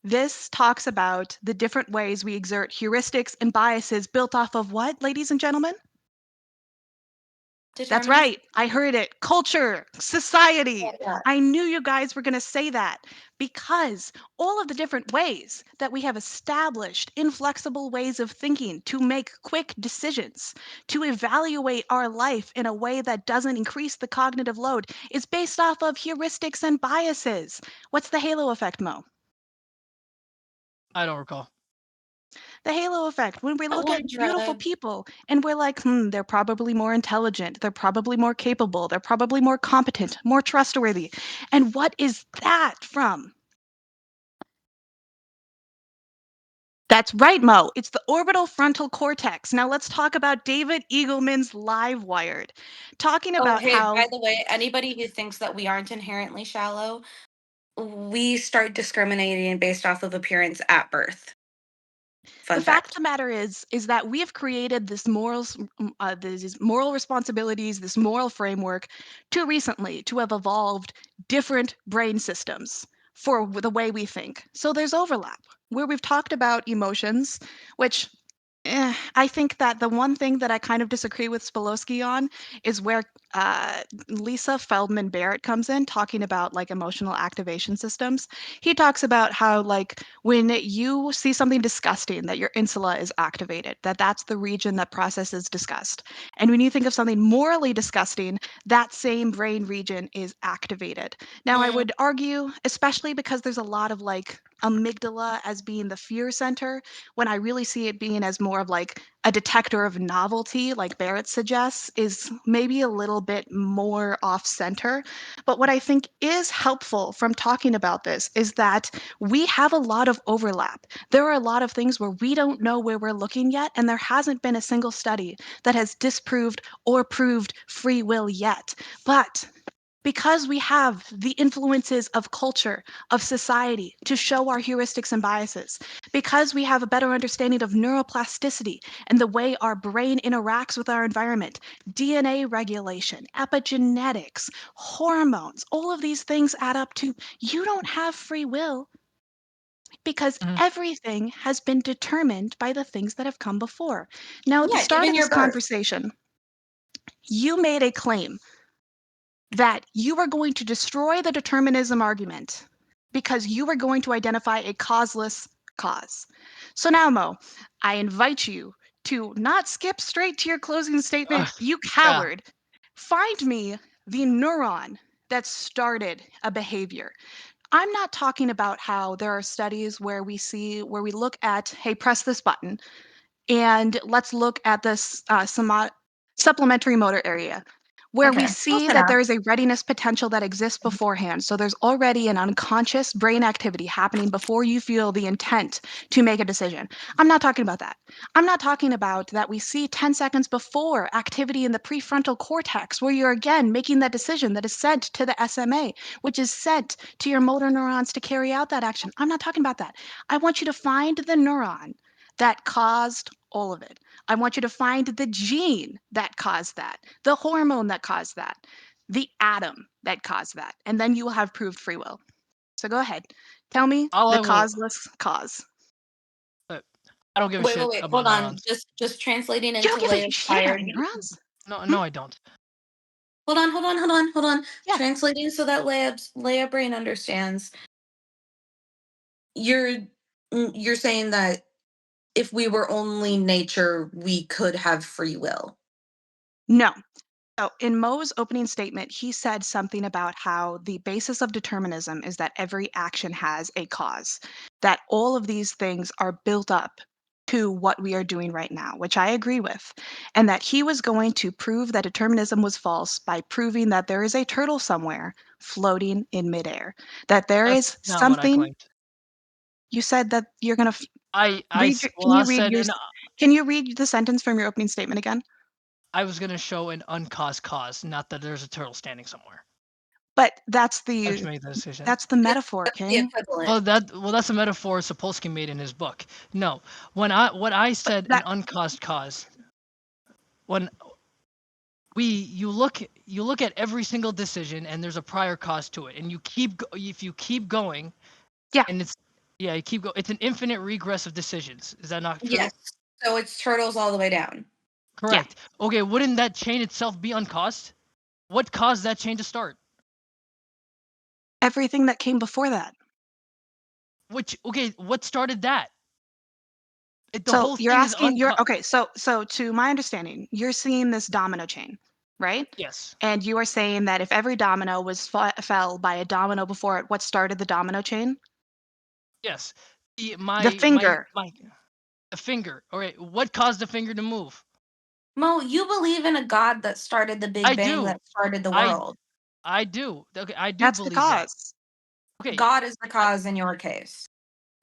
This talks about the different ways we exert heuristics and biases built off of what, ladies and gentlemen? That's right. I heard it. Culture, society. Yeah. I knew you guys were going to say that because all of the different ways that we have established inflexible ways of thinking to make quick decisions, to evaluate our life in a way that doesn't increase the cognitive load is based off of heuristics and biases. What's the halo effect, Mo? I don't recall. The halo effect, when we look at Alondra. beautiful people and we're like, they're probably more intelligent, they're probably more capable, they're probably more competent, more trustworthy. And what is that from? That's right, Mo. It's the orbital frontal cortex. Now let's talk about David Eagleman's Livewired. Talking about hey, how by the way, anybody who thinks that we aren't inherently shallow, we start discriminating based off of appearance at birth. Fun the fact fact. of the matter is that we have created this these moral responsibilities, this moral framework too recently to have evolved different brain systems for the way we think. So there's overlap where we've talked about emotions, which I think that the one thing that I kind of disagree with Spolosky on is where Lisa Feldman Barrett comes in, talking about like emotional activation systems. He talks about how like when you see something disgusting, that your insula is activated, that's the region that processes disgust. And when you think of something morally disgusting, that same brain region is activated. Now, I would argue, especially because there's a lot of like amygdala as being the fear center, when I really see it being as more of like a detector of novelty, like Barrett suggests, is maybe a little bit more off center. But what I think is helpful from talking about this is that we have a lot of overlap. There are a lot of things where we don't know where we're looking yet, and there hasn't been a single study that has disproved or proved free will yet. But because we have the influences of culture, of society, to show our heuristics and biases, because we have a better understanding of neuroplasticity and the way our brain interacts with our environment, DNA regulation, epigenetics, hormones, all of these things add up to you don't have free will because everything has been determined by the things that have come before. Now, at the start of this conversation, you made a claim that you are going to destroy the determinism argument because you are going to identify a causeless cause. So now, Mo, I invite you to not skip straight to your closing statement, you coward. Find me the neuron that started a behavior. I'm not talking about how there are studies where we look at, hey, press this button, and let's look at this supplementary motor area. where we Okay, see close that enough. there is a readiness potential that exists beforehand. So there's already an unconscious brain activity happening before you feel the intent to make a decision. I'm not talking about that. I'm not talking about that we see 10 seconds before activity in the prefrontal cortex, where you're again making that decision that is sent to the SMA, which is sent to your motor neurons to carry out that action. I'm not talking about that. I want you to find the neuron that caused all of it. I want you to find the gene that caused that, the hormone that caused that, the atom that caused that, and then you will have proved free will. So go ahead. Tell me All the I will. causeless cause. I don't give a Wait, wait, shit wait. about Hold on. neurons. Just translating You don't into give a Leia's shit about tired. neurons? No, Hmm? no, I don't. Hold on. Yeah. Translating so that Leia brain understands. You're you're saying that if we were only nature, we could have free will. No. So in Mo's opening statement, he said something about how the basis of determinism is that every action has a cause, that all of these things are built up to what we are doing right now, which I agree with, and that he was going to prove that determinism was false by proving that there is a turtle somewhere floating in midair, that there is That's not what I something. claimed. You said that you're going to read your, Well, I said, can you read the sentence from your opening statement again? I was gonna show an uncaused cause, not that there's a turtle standing somewhere. But that's I have the to make the decision. that's the metaphor, That's the King. equivalent. That's a metaphor Sapolsky made in his book. No, what I But said an that uncaused cause. When you look at every single decision and there's a prior cause to it, and if you keep going, yeah, and you keep going. It's an infinite regress of decisions. Is that not true? Yes. So it's turtles all the way down. yeah. Correct. Okay, wouldn't that chain itself be uncaused? What caused that chain to start? Everything that came before that. What started that? The So whole you're thing is asking you're uncaused. okay, so to my understanding, you're seeing this domino chain, right? Yes. And you are saying that if every domino was fell by a domino before it, what started the domino chain? Yes. The finger. The finger. All right. What caused the finger to move? Mo, you believe in a God that started the Big I Bang, do. that started the I world. I do. Okay, I do That's the believe that. cause. Okay. God is the I, cause in your case.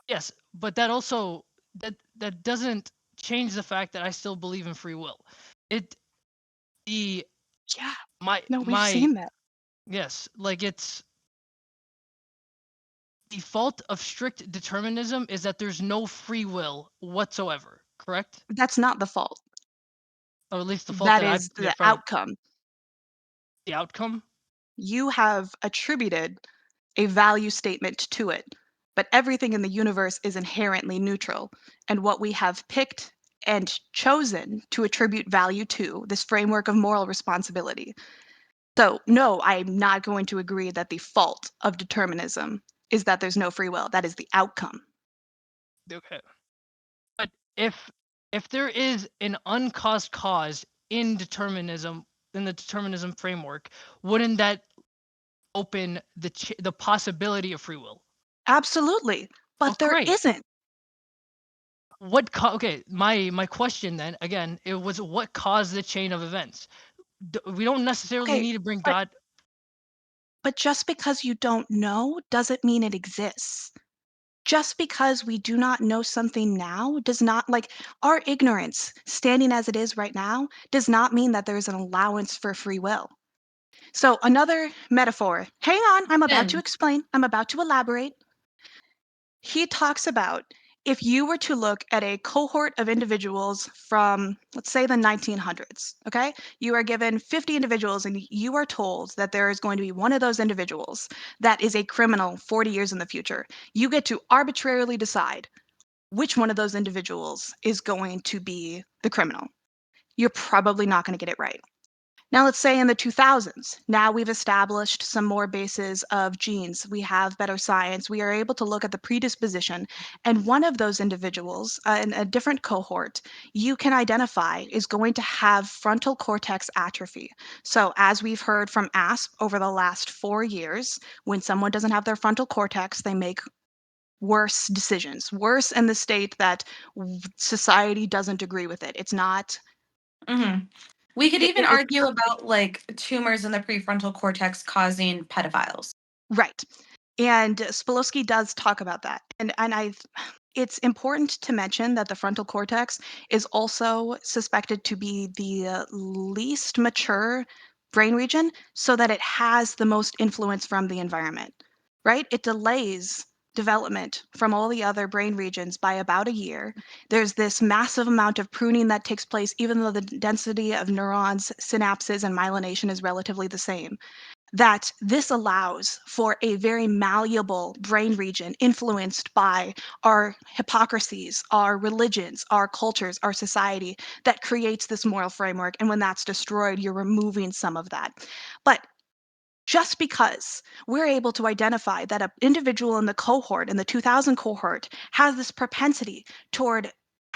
yes, but that also that doesn't change the fact that I still believe in free will. It the Yeah. my No, we've my seen that. yes, like it's the fault of strict determinism is that there's no free will whatsoever, correct? That's not the fault. Or at least the fault That that I is put in the front of outcome. the outcome. You have attributed a value statement to it, but everything in the universe is inherently neutral. And what we have picked and chosen to attribute value to, this framework of moral responsibility. So, no, I'm not going to agree that the fault of determinism is that there's no free will. That is the outcome. Okay. But if there is an uncaused cause in determinism in the determinism framework, wouldn't that open the possibility of free will? Absolutely. Oh, But there great. isn't. Okay, my question then again, it was what caused the chain of events? We don't necessarily Okay, need to bring but God. but just because you don't know doesn't mean it exists. Just because we do not know something now does not, like, our ignorance standing as it is right now does not mean that there's an allowance for free will. So another metaphor, hang on, I'm about to Tim, explain, I'm about to elaborate. He talks about if you were to look at a cohort of individuals from, let's say, the 1900s, okay? You are given 50 individuals and you are told that there is going to be one of those individuals that is a criminal 40 years in the future. You get to arbitrarily decide which one of those individuals is going to be the criminal. You're probably not going to get it right. Now, let's say in the 2000s, now we've established some more bases of genes. We have better science. We are able to look at the predisposition. And one of those individuals in a different cohort you can identify is going to have frontal cortex atrophy. So, as we've heard from ASP over the last 4 years, when someone doesn't have their frontal cortex, they make worse decisions, worse in the state that society doesn't agree with it. It's not mhm. We could even It- argue about like tumors in the prefrontal cortex causing pedophiles. Right. And Spolsky does talk about that. It's important to mention that the frontal cortex is also suspected to be the least mature brain region so that it has the most influence from the environment. Right? It delays development from all the other brain regions by about a year. There's this massive amount of pruning that takes place even though the density of neurons, synapses and myelination is relatively the same, that this allows for a very malleable brain region influenced by our hypocrisies, our religions, our cultures, our society that creates this moral framework. And when that's destroyed, you're removing some of that. But just because we're able to identify that an individual in the cohort, in the 2000 cohort, has this propensity toward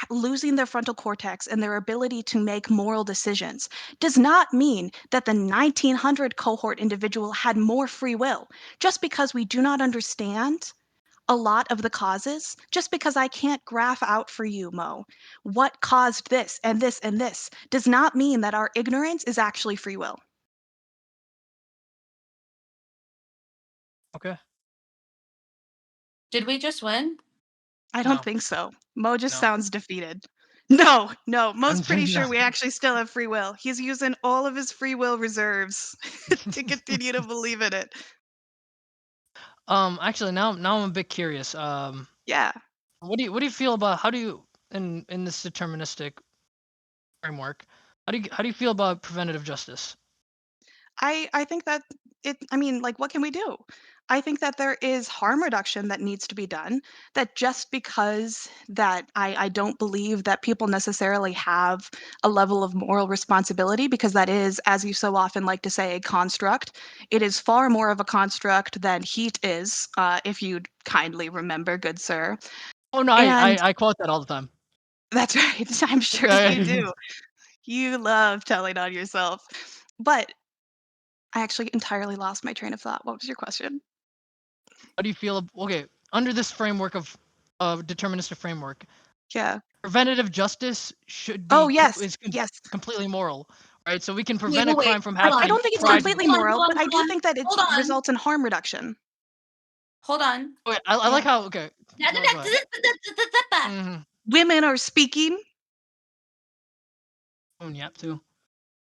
losing their frontal cortex and their ability to make moral decisions, does not mean that the 1900 cohort individual had more free will. Just because we do not understand a lot of the causes, just because I can't graph out for you, Mo, what caused this and this and this, does not mean that our ignorance is actually free will. Okay. Did we just win? I don't No. think so. Mo just No. sounds defeated. No, Mo's pretty No. sure we actually still have free will. He's using all of his free will reserves to continue to believe in it. Actually, now I'm a bit curious. Yeah. What do you feel about how do you in this deterministic framework? How do you feel about preventative justice? I think that like what can we do? I think that there is harm reduction that needs to be done. That just because that I don't believe that people necessarily have a level of moral responsibility, because that is, as you so often like to say, a construct. It is far more of a construct than heat is, if you'd kindly remember, good sir. Oh no, And I quote that all the time. that's right. I'm sure you do. You love telling on yourself. But I actually entirely lost my train of thought. What was your question? How do you feel? Okay, under this framework of deterministic framework, Yeah. preventative justice should Oh, be yes. Yes. completely moral, right? So we can Wait, prevent a wait, wait. crime from Hold I on. happening don't think it's Hold on. prior to. completely Hold on. moral, Hold on. but I Hold do on. think that it Hold on. results in harm reduction. Hold on. Wait, I like Yeah. how okay. Go ahead. Mm-hmm. Women are speaking. Yeah, too.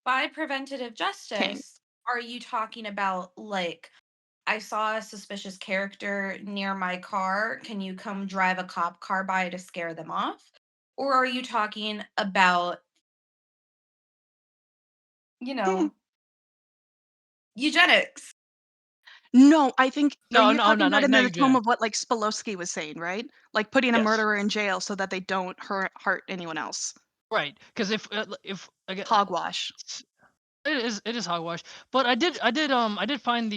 By preventative King. justice, are you talking about like I saw a suspicious character near my car. Can you come drive a cop car by to scare them off? Or are you talking about, you Hmm. know, eugenics? No, I think No, you're no, talking no, about in not the tone eugenics. of what like Spolsky was saying, right? Like putting a Yes, murderer in jail so that they don't hurt anyone else. right. Because if again, Hogwash. it is hogwash. But I did find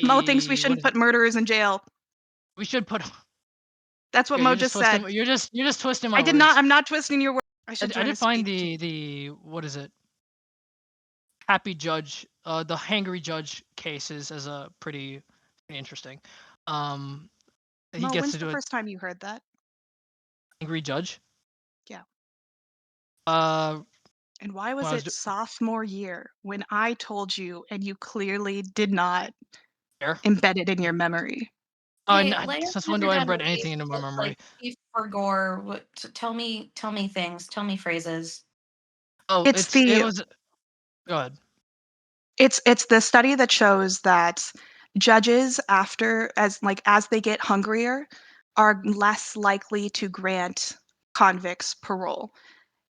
Mo thinks we the what shouldn't is it? put murderers in jail. We should put. That's what Okay, Mo you're just just said. twisting. You're just twisting my I did not. words. I'm not twisting your words. I should I join a did find speech team. the what is it? Happy Judge, the Hangry Judge cases as a pretty interesting. Um, he Mo, gets when's to the do a first time you heard that? angry judge. Yeah. Uh, And why when was I was it sophomore year when I told you and you clearly did not there. embed it in your memory? Oh, Hey, and lay us since when do under I the embed belief anything into my that, like, memory? Chief for Gore. Tell me things. Tell me phrases. Oh, It's it the was. Go ahead. it's the study that shows that judges after as they get hungrier are less likely to grant convicts parole.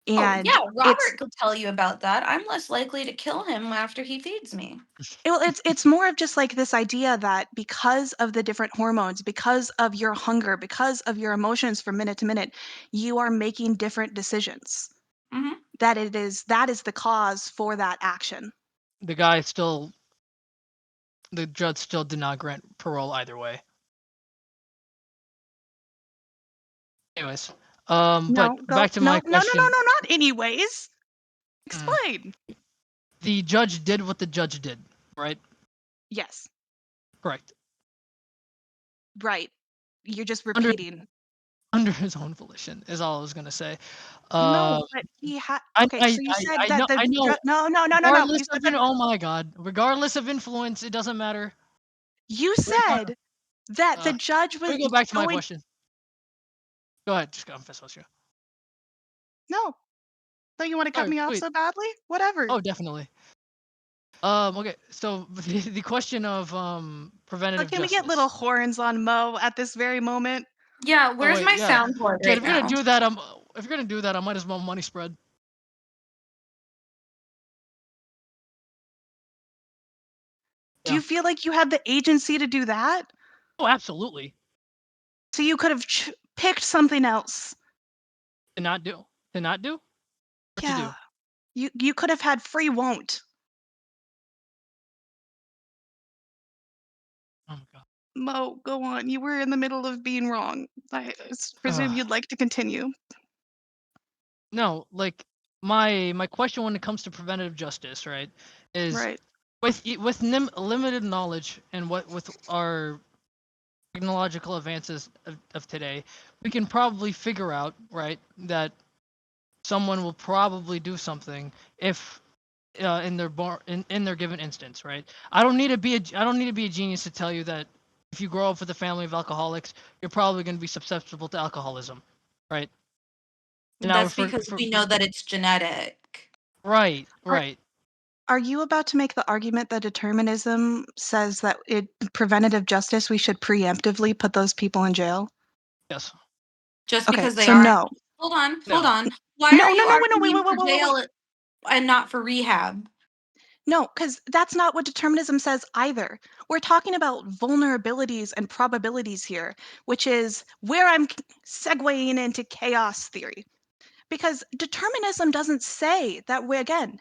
Oh And yeah, Robert could tell you about that. I'm less likely to kill him after he feeds me. it's more of just like this idea that because of the different hormones, because of your hunger, because of your emotions from minute to minute, you are making different decisions. Hmm. That is the cause for that action. The judge still did not grant parole either way. Anyways, but No, go back to no, my no, no, no, question. no, not anyways. Mm, Explain. the judge did what the judge did, right? Yes, Correct. right. You're just Under repeating. under his own volition is all I was gonna say. No, Uh, but he had. I Okay, I so you I said I know that the I know. no, no, no, no, no. You Regardless said of that oh my god, regardless of influence, it doesn't matter. you Regard said that the uh, judge Let was me go back to my going. question. Go ahead, just confess what's you. No, don't you want to cut Alright, me off sweet. so badly? Whatever. Oh, definitely. Okay, so the question of preventative Can we get little justice. horns on Mo at this very moment? Yeah, Oh where's wait, my yeah. soundboard Shit, right now? if you're gonna do that, I might as well money spread. Do Yeah. you feel like you had the agency to do that? Oh, absolutely. So you could have picked something else. To not do. To not do? Or to Yeah. do? You could have had free won't. Oh my god. Mo, go on. You were in the middle of being wrong. I presume you'd like to continue. No, like my question when it comes to preventative justice, right, is Right. with limited knowledge and what with our technological advances of today, we can probably figure out, right, that someone will probably do something if in their given instance, right? I don't need to be a genius to tell you that if you grow up with a family of alcoholics, you're probably going to be susceptible to alcoholism, right? And now That's because we know that it's genetic. right, Are, right, are you about to make the argument that determinism says that preventative justice, we should preemptively put those people in jail? yes, Just Okay, because they so aren't. no. Hold on, hold no, on. Why No, are no, you no, no, wait, arguing wait, for wait, wait, wait, wait. jail and not for rehab? No, because that's not what determinism says either. We're talking about vulnerabilities and probabilities here, which is where I'm segueing into chaos theory. Because determinism doesn't say that again,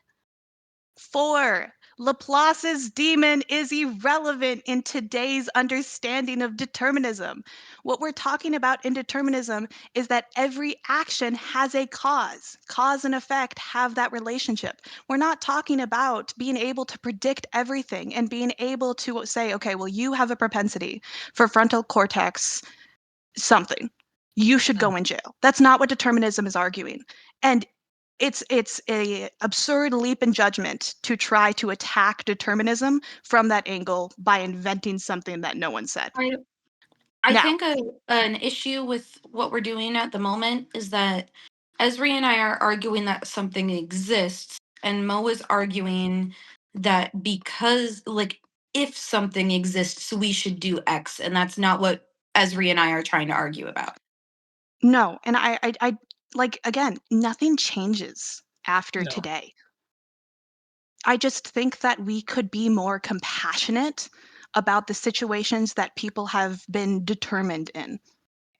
4. Laplace's demon is irrelevant in today's understanding of determinism. What we're talking about in determinism is that every action has a cause. Cause and effect have that relationship. We're not talking about being able to predict everything and being able to say, okay, well, you have a propensity for frontal cortex something. You should go in jail. That's not what determinism is arguing. And it's a absurd leap in judgment to try to attack determinism from that angle by inventing something that no one said. I Now, think an issue with what we're doing at the moment is that Esri and I are arguing that something exists, and Mo is arguing that because, like, if something exists, we should do X, and that's not what Esri and I are trying to argue about. no, and I like again, nothing changes after no. today. I just think that we could be more compassionate about the situations that people have been determined in.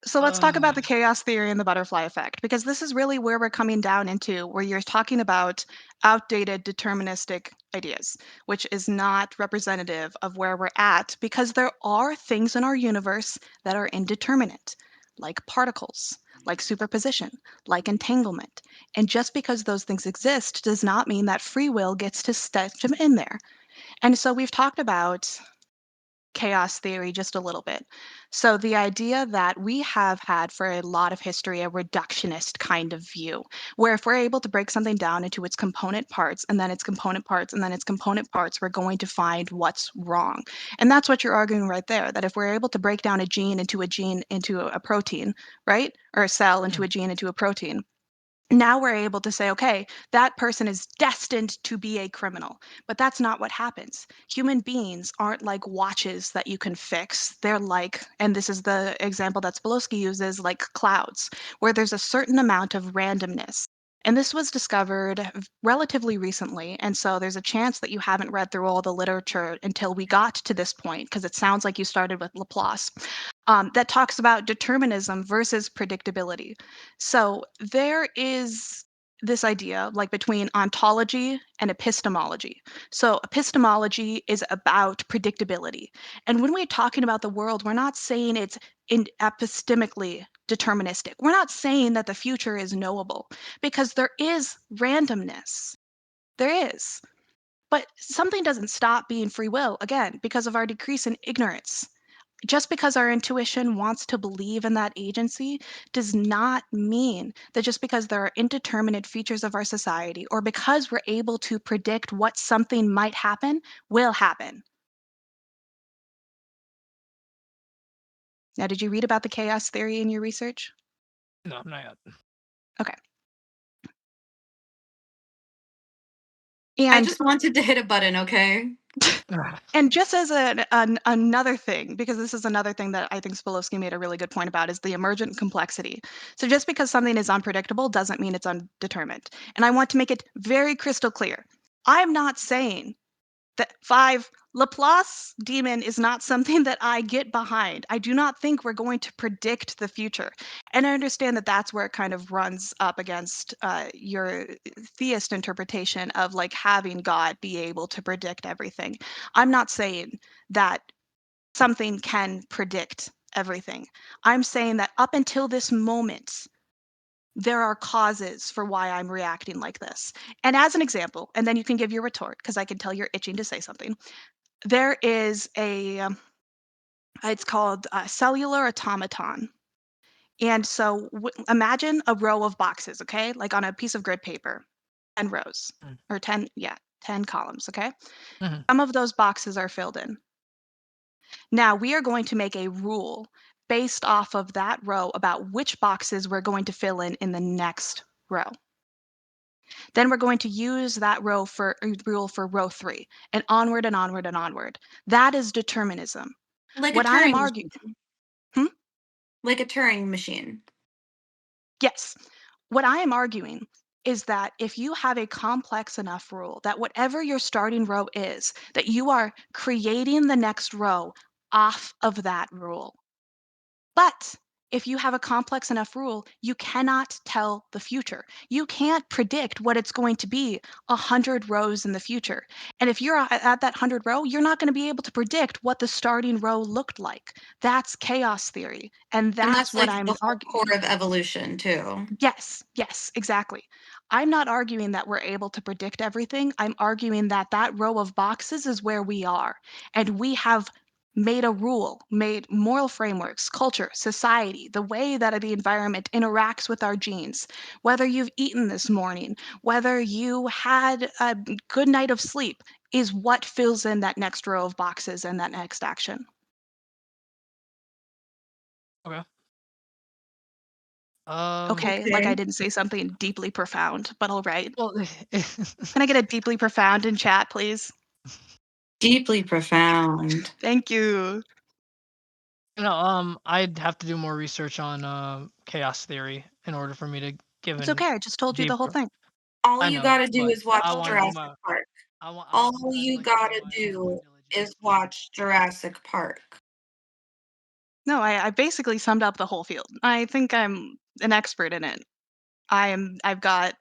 So let's talk about the chaos theory and the butterfly effect, because this is really where we're coming down into where you're talking about outdated deterministic ideas, which is not representative of where we're at, because there are things in our universe that are indeterminate, like particles, like superposition, like entanglement. And just because those things exist does not mean that free will gets to step them in there. And so we've talked about chaos theory just a little bit. So, the idea that we have had for a lot of history a reductionist kind of view, where if we're able to break something down into its component parts and then its component parts and then its component parts, we're going to find what's wrong. And that's what you're arguing right there, that if we're able to break down a gene into a protein, right? Or a cell into a gene into a protein, now we're able to say, okay, that person is destined to be a criminal. But that's not what happens. Human beings aren't like watches that you can fix. They're like, and this is the example that Sapolsky uses, like clouds, where there's a certain amount of randomness. And this was discovered relatively recently. And so there's a chance that you haven't read through all the literature until we got to this point, because it sounds like you started with Laplace, that talks about determinism versus predictability. So there is this idea like between ontology and epistemology. So epistemology is about predictability. And when we're talking about the world, we're not saying it's epistemically deterministic. We're not saying that the future is knowable because there is randomness. There is. But something doesn't stop being free will, again, because of our decrease in ignorance. just because our intuition wants to believe in that agency does not mean that just because there are indeterminate features of our society or because we're able to predict what something might happen will happen. Now, did you read about the chaos theory in your research? No, not yet. Okay. I And just wanted to hit a button, okay? and just as another thing, because this is another thing that I think Spolowski made a really good point about, is the emergent complexity. So just because something is unpredictable doesn't mean it's undetermined. And I want to make it very crystal clear. I'm not saying that 5 Laplace demon is not something that I get behind. I do not think we're going to predict the future. And I understand that that's where it kind of runs up against your theist interpretation of like having God be able to predict everything. I'm not saying that something can predict everything. I'm saying that up until this moment, there are causes for why I'm reacting like this. And as an example, and then you can give your retort because I can tell you're itching to say something. There is it's called cellular automaton. And so imagine a row of boxes, okay? Like on a piece of grid paper, 10 rows or 10, yeah, 10 columns, okay? Mhm. Some of those boxes are filled in. Now we are going to make a rule based off of that row about which boxes we're going to fill in the next row. Then we're going to use that rule for row 3 and onward and onward and onward. That is determinism. Like a What I am Turing arguing, machine. Like a Turing machine. yes, what I am arguing is that if you have a complex enough rule that whatever your starting row is, that you are creating the next row off of that rule. But if you have a complex enough rule, you cannot tell the future. You can't predict what it's going to be 100 rows in the future. And if you're at that 100 row, you're not going to be able to predict what the starting row looked like. That's chaos theory. And And that's that's what like I'm the whole arguing. core of evolution, too. Yes, exactly. I'm not arguing that we're able to predict everything. I'm arguing that that row of boxes is where we are. And we have made a rule, made moral frameworks, culture, society, the way that the environment interacts with our genes, whether you've eaten this morning, whether you had a good night of sleep, is what fills in that next row of boxes and that next action. Okay. Okay, like I Okay. didn't say something deeply profound, but all right. Well, Can I get a deeply profound in chat, please? Deeply profound. Thank you. I'd have to do more research on chaos theory in order for me to give It's an okay. I just told you the whole deeper. thing. All I you know, gotta do but is watch I want to do Jurassic my. Park. I All want. I'd you like to do gotta my do due diligence. is watch Jurassic Park. No, I basically summed up the whole field. I think I'm an expert in it. I've got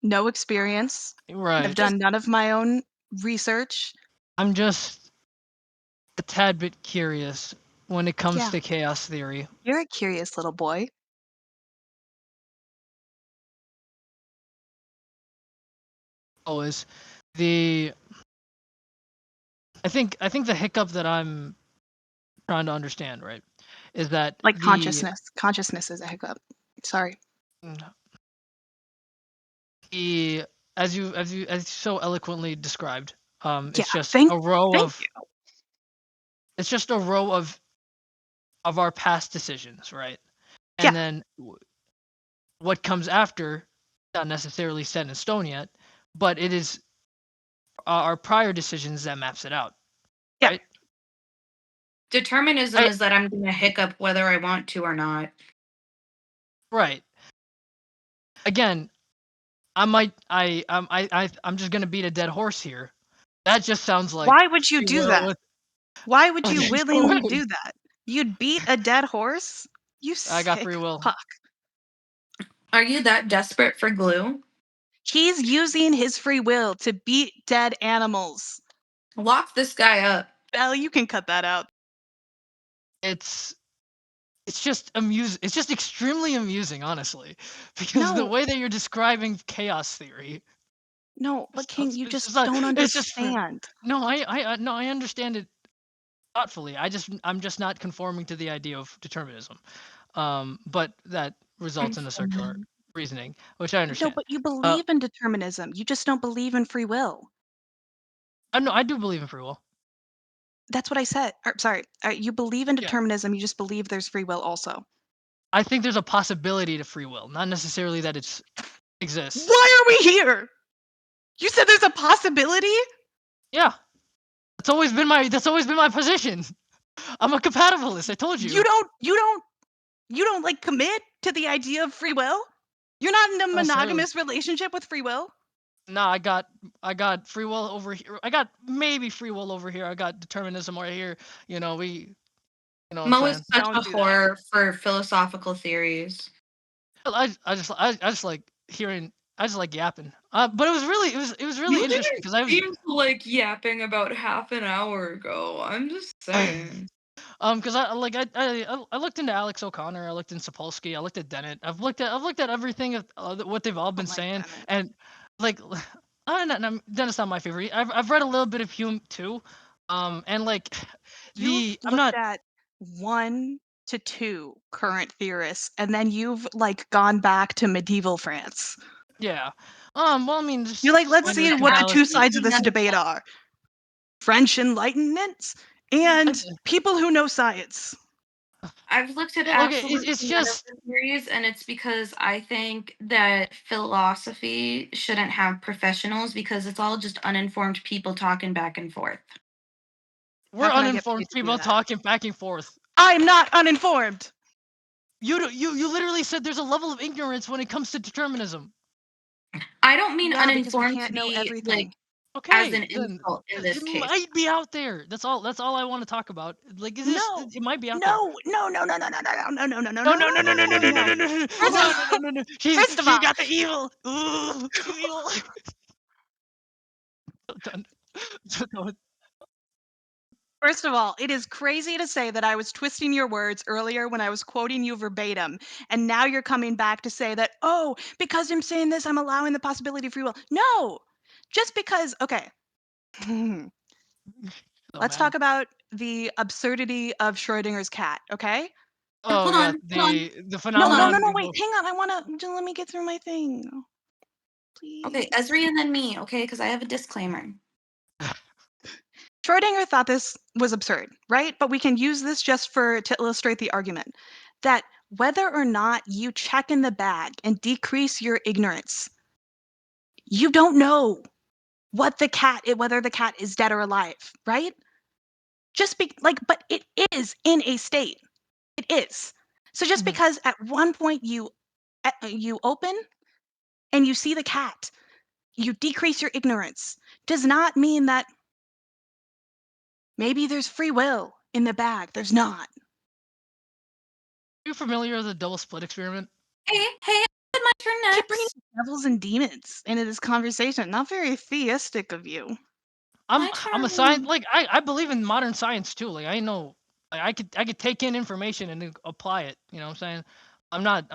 no experience. I've Right. done none of my own research. I'm just a tad bit curious when it comes Yeah, to chaos theory. you're a curious little boy. Is the I think the hiccup that I'm trying to understand, right, is that Like consciousness. Consciousness is a hiccup. Sorry. the as you so eloquently described, Yeah, it's just thank a row thank of you. it's just a row of our past decisions, right? Yeah, And then what comes after, not necessarily set in stone yet, but it is our prior decisions that maps it out, yeah. right? Determinism I is that I'm gonna hiccup whether I want to or not. right. Again, I'm just gonna beat a dead horse here. That just sounds like Why would you free do will that? with Why would you okay, go willingly ahead. do that? You'd beat a dead horse? You I got sick free will. fuck. Are you that desperate for glue? He's using his free will to beat dead animals. Lock this guy up. Belle, you can cut that out. It's it's just it's just extremely amusing, honestly, because the No, way that you're describing chaos theory no, but King, you it's just just not, don't it's just for understand. no, I understand it thoughtfully. I'm just not conforming to the idea of determinism. But that results in a circular reasoning, which I No, understand. but you Uh, believe in determinism. You just don't believe in free will. I do believe in free will. That's what I said. Sorry. You believe in Yeah. determinism. You just believe there's free will also. I think there's a possibility to free will, not necessarily that it exists. Why are we here? You said there's a possibility? Yeah. That's always been my position. I'm a compatibilist, I told you. You don't like commit to the idea of free will? You're not in a Necessarily. monogamous relationship with free will? No, I got free will over here. I got maybe free will over here. I got determinism right here. You know, what I'm Mo is saying? such Don't a do that. whore for philosophical theories. I just like hearing. I just like yapping. But it was really interesting because I was like yapping about half an hour ago. I'm just saying. because I looked into Alex O'Connor. I looked into Sapolsky. I looked at Dennett. I've looked at everything of what they've all been like saying, Dennett. and like Dennett's not my favorite. I've read a little bit of Hume too, and like You've I'm looked not. at 1 to 2 current theorists, and then you've like gone back to medieval France. Yeah. Well, I mean, just You're like, let's see standard what the two fallacy. sides of this debate are. French Enlightenment and people who know science. I've looked at Well, okay, absolutely it's none of just the theories, and it's because I think that philosophy shouldn't have professionals because it's all just uninformed people talking back and forth. we're How can I get uninformed paid to do people that? talking back and forth. I'm not uninformed. You literally said there's a level of ignorance when it comes to determinism. I don't mean Yeah, because we uninformed can't to know be everything. like as Okay, an then insult in this it case. might be out there. That's all I want to talk about. Like, is this? No, It might be out there. no, no, no, no, no, no, no, no, no, no, no, No, no, no, no, no, no, no, no, no, no, no, no, First of no, no, no, no. First of She's all, got the evil. Ooh, evil. Done. Done. First of all, it is crazy to say that I was twisting your words earlier when I was quoting you verbatim, and now you're coming back to say that, oh, because I'm saying this, I'm allowing the possibility of free will. No, just because, okay. So Let's mad. talk about the absurdity of Schrodinger's cat, okay? Oh Hold yeah, on, hold the No, phenomenon. wait, hang on. I wanna just let me get through my thing. Please. Okay, Esri and then me, okay? Because I have a disclaimer. Schrodinger thought this was absurd, right? But we can use this just to illustrate the argument that whether or not you check in the bag and decrease your ignorance, you don't know whether the cat is dead or alive, right? But it is in a state. It is. So just Mhm. because at one point you open and you see the cat, you decrease your ignorance, does not mean that maybe there's free will in the bag. There's not. Are you familiar with the double split experiment? Hey, it's my turn Keep bringing next. devils and demons into this conversation. Not very theistic of you. I'm My I'm a science. turn. Like I believe in modern science too. Like I know like, I could take in information and then apply it. You know what I'm saying? I'm not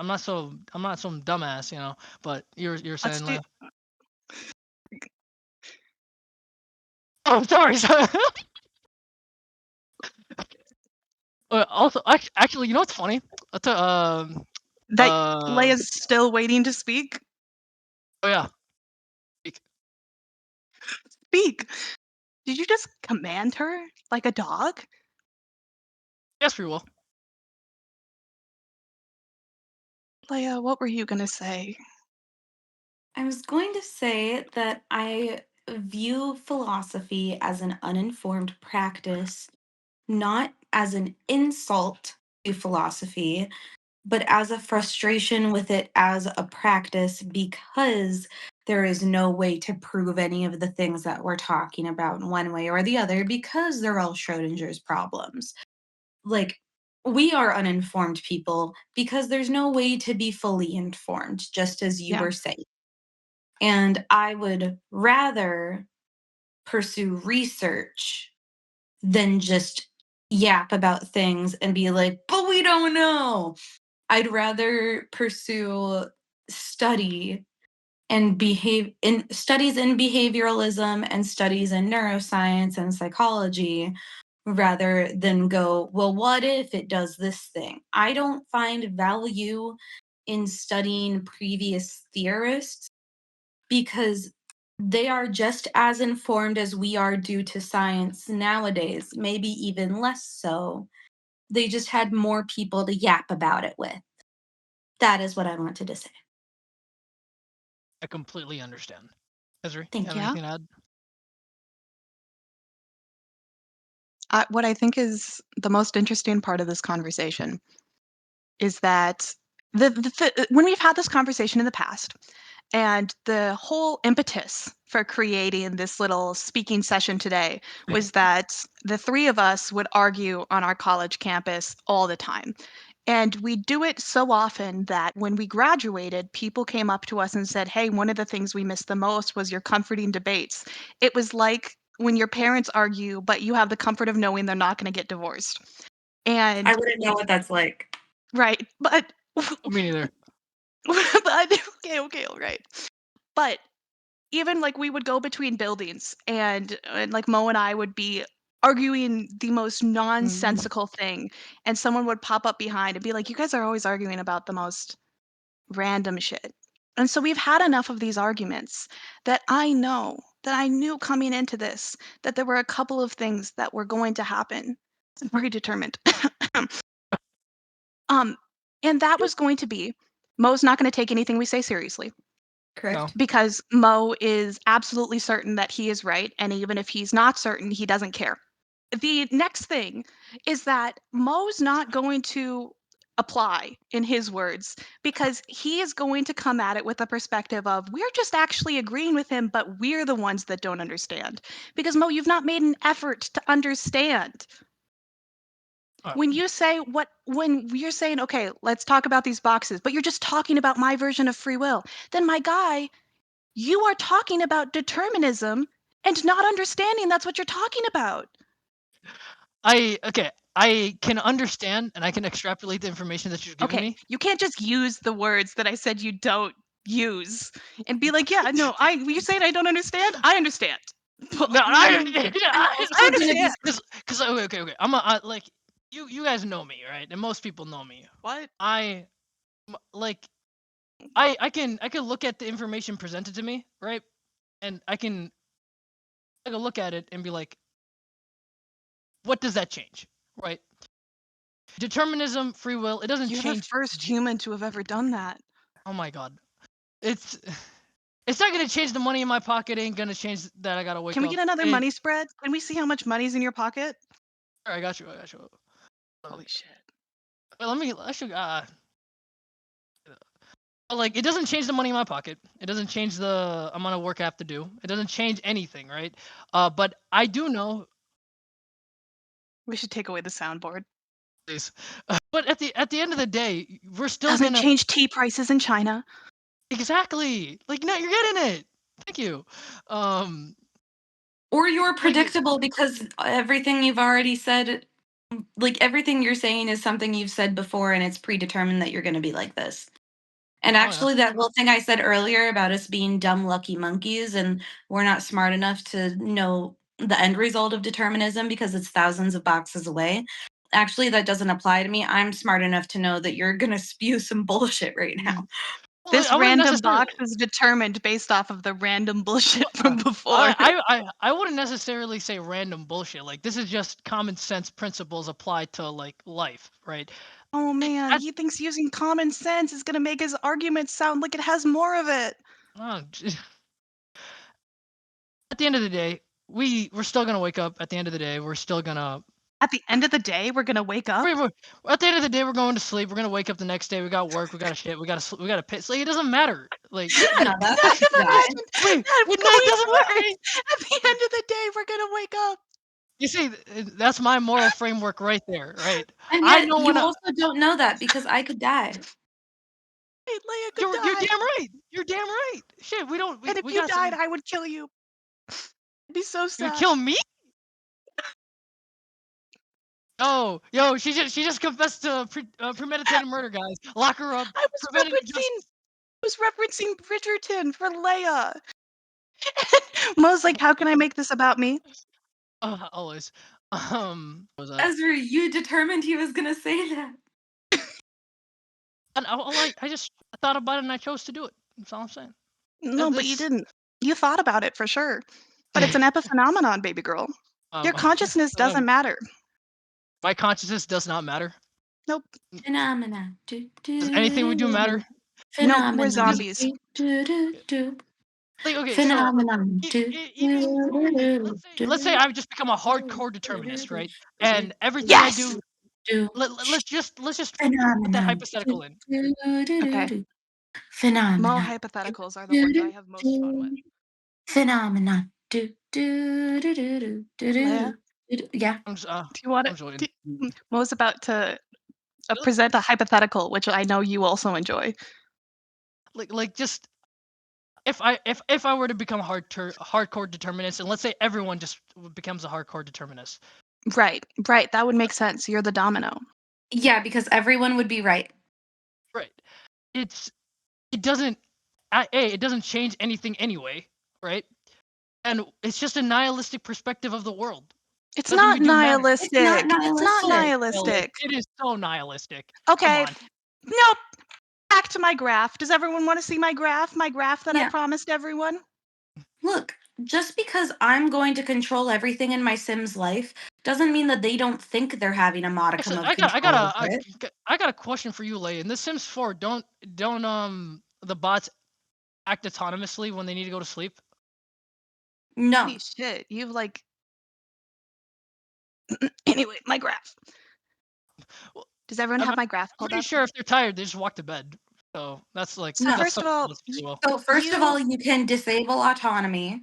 some dumbass. You know. But you're Let's saying do. like, oh, sorry. Sorry. Also, actually, you know what's funny? That Uh, Leia's still waiting to speak. oh yeah. Speak. Did you just command her like a dog? Yes, we will. Leia, what were you gonna say? I was going to say that I view philosophy as an uninformed practice, not as an insult to philosophy, but as a frustration with it as a practice because there is no way to prove any of the things that we're talking about in one way or the other because they're all Schrodinger's problems. Like, we are uninformed people because there's no way to be fully informed, just as you Yeah. were saying. And I would rather pursue research than just yap about things and be like, but we don't know. I'd rather pursue study and behave in studies in behavioralism and studies in neuroscience and psychology rather than go, well, what if it does this thing? I don't find value in studying previous theorists because they are just as informed as we are due to science nowadays, maybe even less so. They just had more people to yap about it with. That is what I wanted to say. I completely understand. Ezra, you Thank have you. Yeah. anything to add? What I think is the most interesting part of this conversation is that when we've had this conversation in the past, and the whole impetus for creating this little speaking session today was that the three of us would argue on our college campus all the time. And we do it so often that when we graduated, people came up to us and said, "Hey, one of the things we missed the most was your comforting debates." It was like when your parents argue, but you have the comfort of knowing they're not going to get divorced. And I wouldn't know what that's like. right, but Me neither. but okay, all right. But even like we would go between buildings and like Mo and I would be arguing the most nonsensical thing, and someone would pop up behind and be like, "You guys are always arguing about the most random shit." And so we've had enough of these arguments that I knew coming into this that there were a couple of things that were going to happen. I'm very determined. um and that was going to be Mo's not going to take anything we say seriously. Correct? No. Because Mo is absolutely certain that he is right, and even if he's not certain, he doesn't care. The next thing is that Mo's not going to apply, in his words, because he is going to come at it with a perspective of we're just actually agreeing with him, but we're the ones that don't understand. Because Mo, you've not made an effort to understand. When you're saying, okay, let's talk about these boxes, but you're just talking about my version of free will, then my guy, you are talking about determinism and not understanding that's what you're talking about. I can understand and I can extrapolate the information that you're giving Okay, me. you can't just use the words that I said you don't use and be like, yeah, no, you're saying I don't understand? I understand. No, I'm I also gonna be understand. because okay. Like you guys know me, right? And most people know me. What? Like I can look at the information presented to me, right? And I can take a look at it and be like, what does that change, right? Determinism, free will, it doesn't You're the change. first human to have ever done that. Oh my god, it's not gonna change the money in my pocket. Ain't gonna change that I gotta wake Can we up. get another It ain't- money spread? Can we see how much money's in your pocket? I got you. Holy shit. Well, let me. I should. Like it doesn't change the money in my pocket. It doesn't change the amount of work I have to do. It doesn't change anything, right? But I do know. We should take away the soundboard. Please. But at the end of the day, we're still Doesn't gonna change tea prices in China. exactly like no, you're getting it. Thank you. or you're Like predictable because everything you've already said, like everything you're saying is something you've said before and it's predetermined that you're going to be like this. And oh yeah. actually, that little thing I said earlier about us being dumb, lucky monkeys and we're not smart enough to know the end result of determinism because it's thousands of boxes away. Actually, that doesn't apply to me. I'm smart enough to know that you're going to spew some bullshit right now. Well, This I wouldn't random necessarily. box is determined based off of the random bullshit Well, from before. I wouldn't necessarily say random bullshit. Like this is just common sense principles applied to like life, right? Oh man, At, he thinks using common sense is gonna make his argument sound like it has more of it. uh, at the end of the day, we're still gonna wake up. At the end of the day, we're still gonna. At the end of the day, we're gonna wake up. At the end of the day, we're going to sleep. We're gonna wake up the next day. We got work. We got to shit. We got to piss. Like it doesn't matter. Like No, that's I if you never die. mentioned wait, that wait, no, it going doesn't matter. forward. At the end of the day, we're gonna wake up. You see, that's my moral framework right there, right? And I yet, know when you also don't know that because I could die. Hey, Leia could you're die, damn right. You're damn right. Shit, we don't. and if We you got died, some. I would kill you. It'd be so You sad. kill me? Oh, yo, she just confessed to premeditated murder, guys. Lock her up. I was Preventative referencing, justice. Bridgerton for Leia. Mo's like, how can I make this about me? Always. Was that? Ezra, you determined he was gonna say that. And I just thought about it and I chose to do it. That's all I'm saying. No, but you This, didn't. You thought about it for sure. But it's an epiphenomenon, baby girl. Your consciousness doesn't matter. My consciousness does not matter. Nope. Phenomena. Does anything we do matter? Nope, we're Phenomena. zombies. Like, okay, Phenomenon. so even let's say I've just become a hardcore determinist, right? And everything I Yes! do, let's just put that Phenomenon. hypothetical in. Okay. Phenomenon. Mo hypotheticals are the ones I have most fun with. Phenomenon. Leia, Yeah. I'm just, do you want I'm to? joking. Mo's about to present a hypothetical, which I know you also enjoy. Like just if I were to become a hardcore determinist, and let's say everyone just becomes a hardcore determinist. Right. That would make sense. You're the domino. Yeah, because everyone would be right. Right. It doesn't it doesn't change anything anyway, right? And it's just a nihilistic perspective of the world. It's Nothing not we do matters. nihilistic. It's not It's not nihilistic. nihilistic. It is so nihilistic. Come Okay. on. Nope. Back to my graph. Does everyone want to see my graph? My graph that I Yeah. promised everyone? Look, just because I'm going to control everything in my Sim's life doesn't mean that they don't think they're having a modicum of control over it. I got a question for you, Leigh. In The Sims 4, don't the bots act autonomously when they need to go to sleep? No. Holy shit. You've like. Anyway, my graph. Well, Does everyone have my graph I'm pulled pretty up? sure if they're tired, they just walk to bed. So that's like So No. first of all, So first of all, you can disable autonomy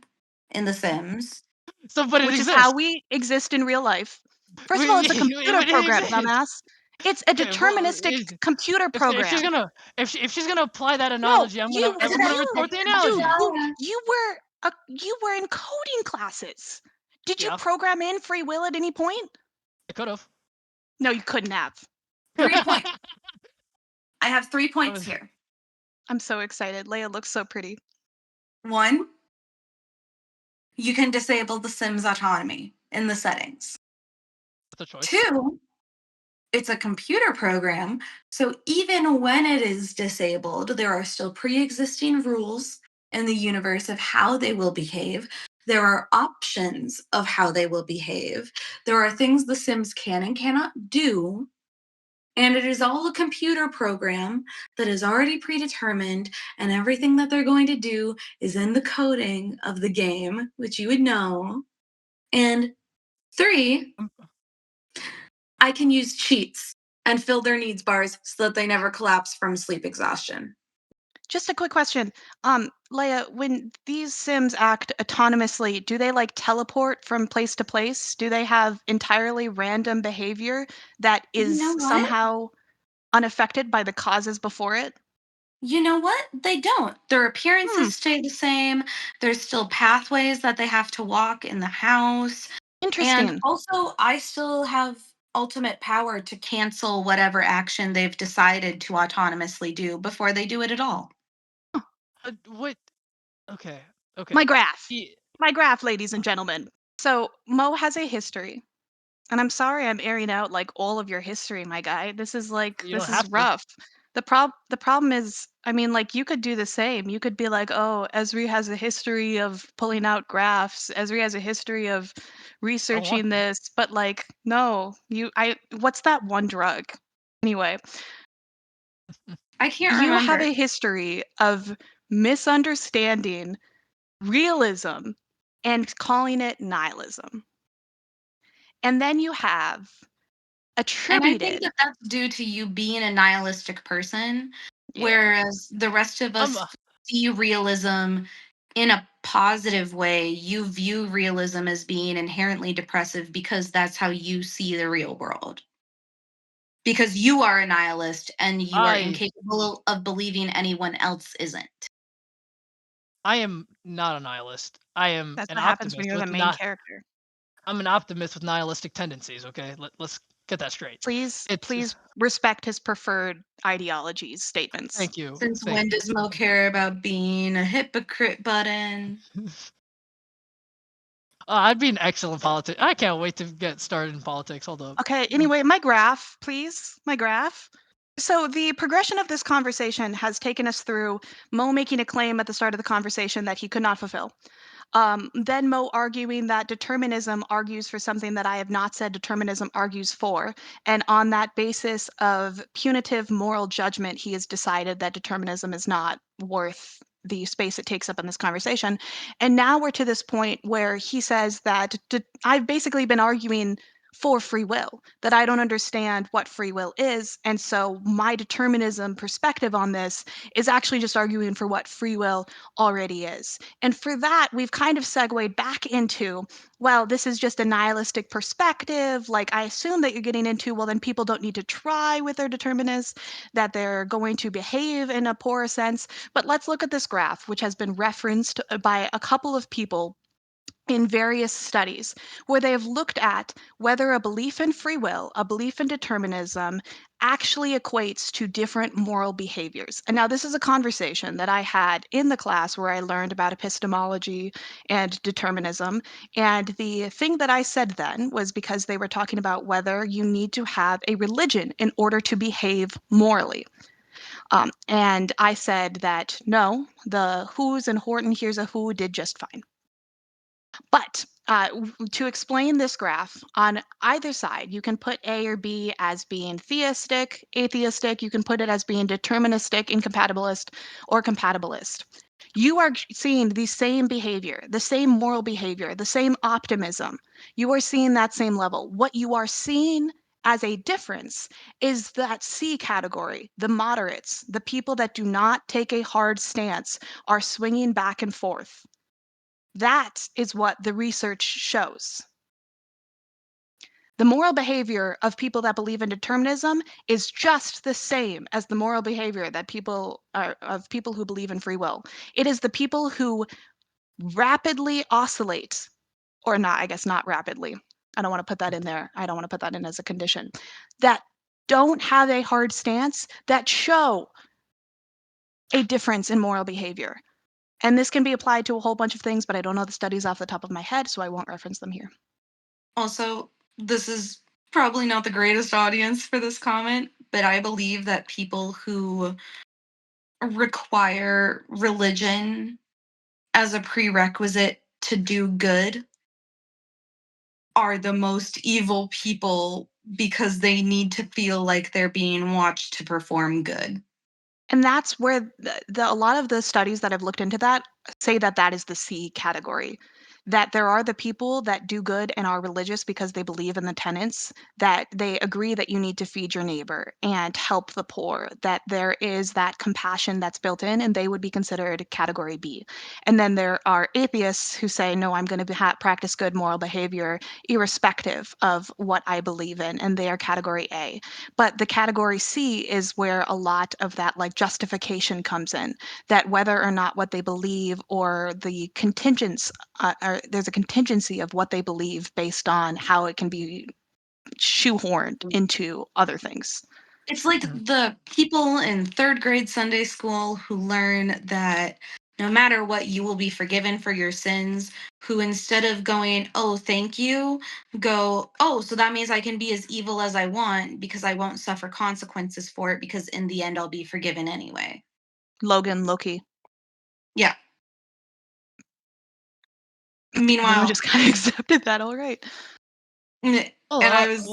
in The Sims. So, but it which is exists. how we exist in real life. First of all, it's a computer But it program, exists. dumbass. It's a Okay, well, deterministic computer program. If she's gonna apply that No, analogy, I'm gonna retort the analogy. you were in coding classes. Did you Yeah. program in free will at any point? I could have. No, you couldn't have. 3 points. I have 3 points here. I'm so excited. Leia looks so pretty. 1, you can disable the Sims autonomy in the settings. That's a choice. 2, it's a computer program, so even when it is disabled, there are still pre-existing rules in the universe of how they will behave. There are options of how they will behave. There are things the Sims can and cannot do. And it is all a computer program that is already predetermined, and everything that they're going to do is in the coding of the game, which you would know. And 3, I can use cheats and fill their needs bars so that they never collapse from sleep exhaustion. Just a quick question. Leia, when these Sims act autonomously, do they like teleport from place to place? Do they have entirely random behavior that is You know what? somehow unaffected by the causes before it? You know what? They don't. Their appearances stay the same. There's still pathways that they have to walk in the house. Interesting. And also, I still have ultimate power to cancel whatever action they've decided to autonomously do before they do it at all. What? Okay. My graph. Yeah. My graph, ladies and gentlemen. So Mo has a history. And I'm sorry I'm airing out like all of your history, my guy. This is like You this don't is have to. rough. The problem is, I mean, like you could do the same. You could be like, oh, Esri has a history of pulling out graphs. Esri has a history of researching this, but like, no, what's that one drug? Anyway, I can't you remember. have a history of misunderstanding realism and calling it nihilism. And then you have And attributed. I think that that's due to you being a nihilistic person, Yeah. whereas the rest of us see realism in a positive way. You view realism as being inherently depressive because that's how you see the real world. Because you are a nihilist and you are incapable of believing anyone else isn't. I am not a nihilist. I am That's an what happens optimist when you're the with main character. I'm an optimist with nihilistic tendencies. Okay, let's get that straight. Please respect his preferred ideologies statements. Thank you. Since when does Mo care about being a hypocrite button? I'd be an excellent politician. I can't wait to get started in politics. Hold up. Okay, anyway, my graph, please. My graph. So the progression of this conversation has taken us through Mo making a claim at the start of the conversation that he could not fulfill. Then Mo arguing that determinism argues for something that I have not said determinism argues for. And on that basis of punitive moral judgment, he has decided that determinism is not worth the space it takes up in this conversation. And now we're to this point where he says that I've basically been arguing for free will, that I don't understand what free will is. And so my determinism perspective on this is actually just arguing for what free will already is. And for that, we've kind of segued back into, well, this is just a nihilistic perspective. Like, I assume that you're getting into, well, then people don't need to try with their determinists, that they're going to behave in a poorer sense. But let's look at this graph, which has been referenced by a couple of people in various studies where they have looked at whether a belief in free will, a belief in determinism, actually equates to different moral behaviors. And now, this is a conversation that I had in the class where I learned about epistemology and determinism. And the thing that I said then was because they were talking about whether you need to have a religion in order to behave morally. And I said that no, the who's and Horton here's a who did just fine. But to explain this graph, on either side, you can put A or B as being theistic, atheistic. You can put it as being deterministic, incompatibilist, or compatibilist. You are seeing the same behavior, the same moral behavior, the same optimism. You are seeing that same level. What you are seeing as a difference is that C category, the moderates, the people that do not take a hard stance, are swinging back and forth. That is what the research shows. The moral behavior of people that believe in determinism is just the same as the moral behavior that of people who believe in free will. It is the people who rapidly oscillate, or not, I guess not rapidly. I don't want to put that in there. I don't want to put that in as a condition. That don't have a hard stance, that show a difference in moral behavior. And this can be applied to a whole bunch of things, but I don't know the studies off the top of my head, so I won't reference them here. Also, this is probably not the greatest audience for this comment, but I believe that people who require religion as a prerequisite to do good are the most evil people because they need to feel like they're being watched to perform good. And that's where a lot of the studies that I've looked into that say that that is the C category. That there are the people that do good and are religious because they believe in the tenets, that they agree that you need to feed your neighbor and help the poor, that there is that compassion that's built in, and they would be considered category B. And then there are atheists who say, no, I'm going to practice good moral behavior irrespective of what I believe in, and they are category A. But the category C is where a lot of that like justification comes in, that whether or not what they believe or the contingents or there's a contingency of what they believe based on how it can be shoehorned into other things. It's like the people in third grade Sunday school who learn that no matter what, you will be forgiven for your sins, who instead of going, oh, thank you, go, oh, so that means I can be as evil as I want because I won't suffer consequences for it because in the end I'll be forgiven anyway. Logan, Loki. Yeah. Everyone Meanwhile, just kind of accepted that. All right. and I was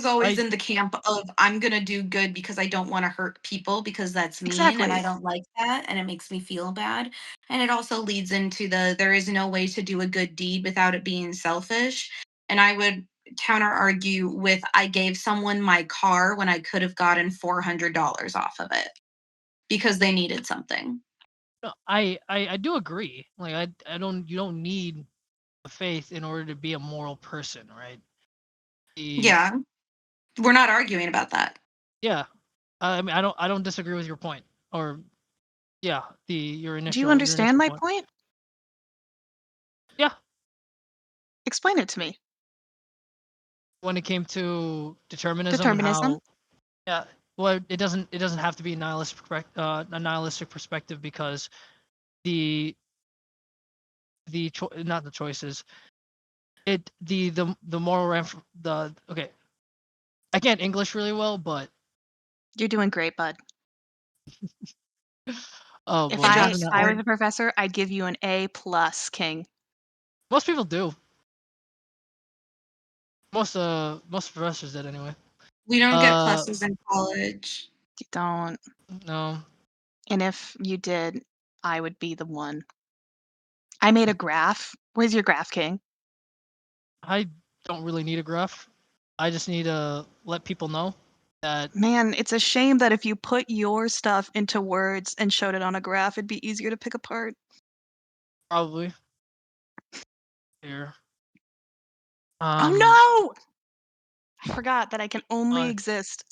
always I in the camp of I'm going to do good because I don't want to hurt people because that's mean and Exactly. I don't like that and it makes me feel bad. And it also leads into there is no way to do a good deed without it being selfish. And I would counter argue with I gave someone my car when I could have gotten $400 off of it because they needed something. no, I do agree. Like I don't you don't need a faith in order to be a moral person, right? Yeah. We're not arguing about that. Yeah. I mean I don't disagree with your point. Or yeah, your initial Do you understand my point. point? Yeah. Explain it to me. When it came to determinism and Determinism. how yeah, well it doesn't have to be a nihilistic perspective because the not the choices. The moral okay. I can't English really well, but You're doing great, bud. oh If boy, I imagine if that. I was a professor, I'd give you an A+, King. Most people do. Most professors did anyway. We don't get pluses in college. You don't. No. And if you did, I would be the one. I made a graph. Where's your graph, King? I don't really need a graph. I just need to let people know that Man, it's a shame that if you put your stuff into words and showed it on a graph, it'd be easier to pick apart. probably here. Oh no! I forgot that I can only uh, exist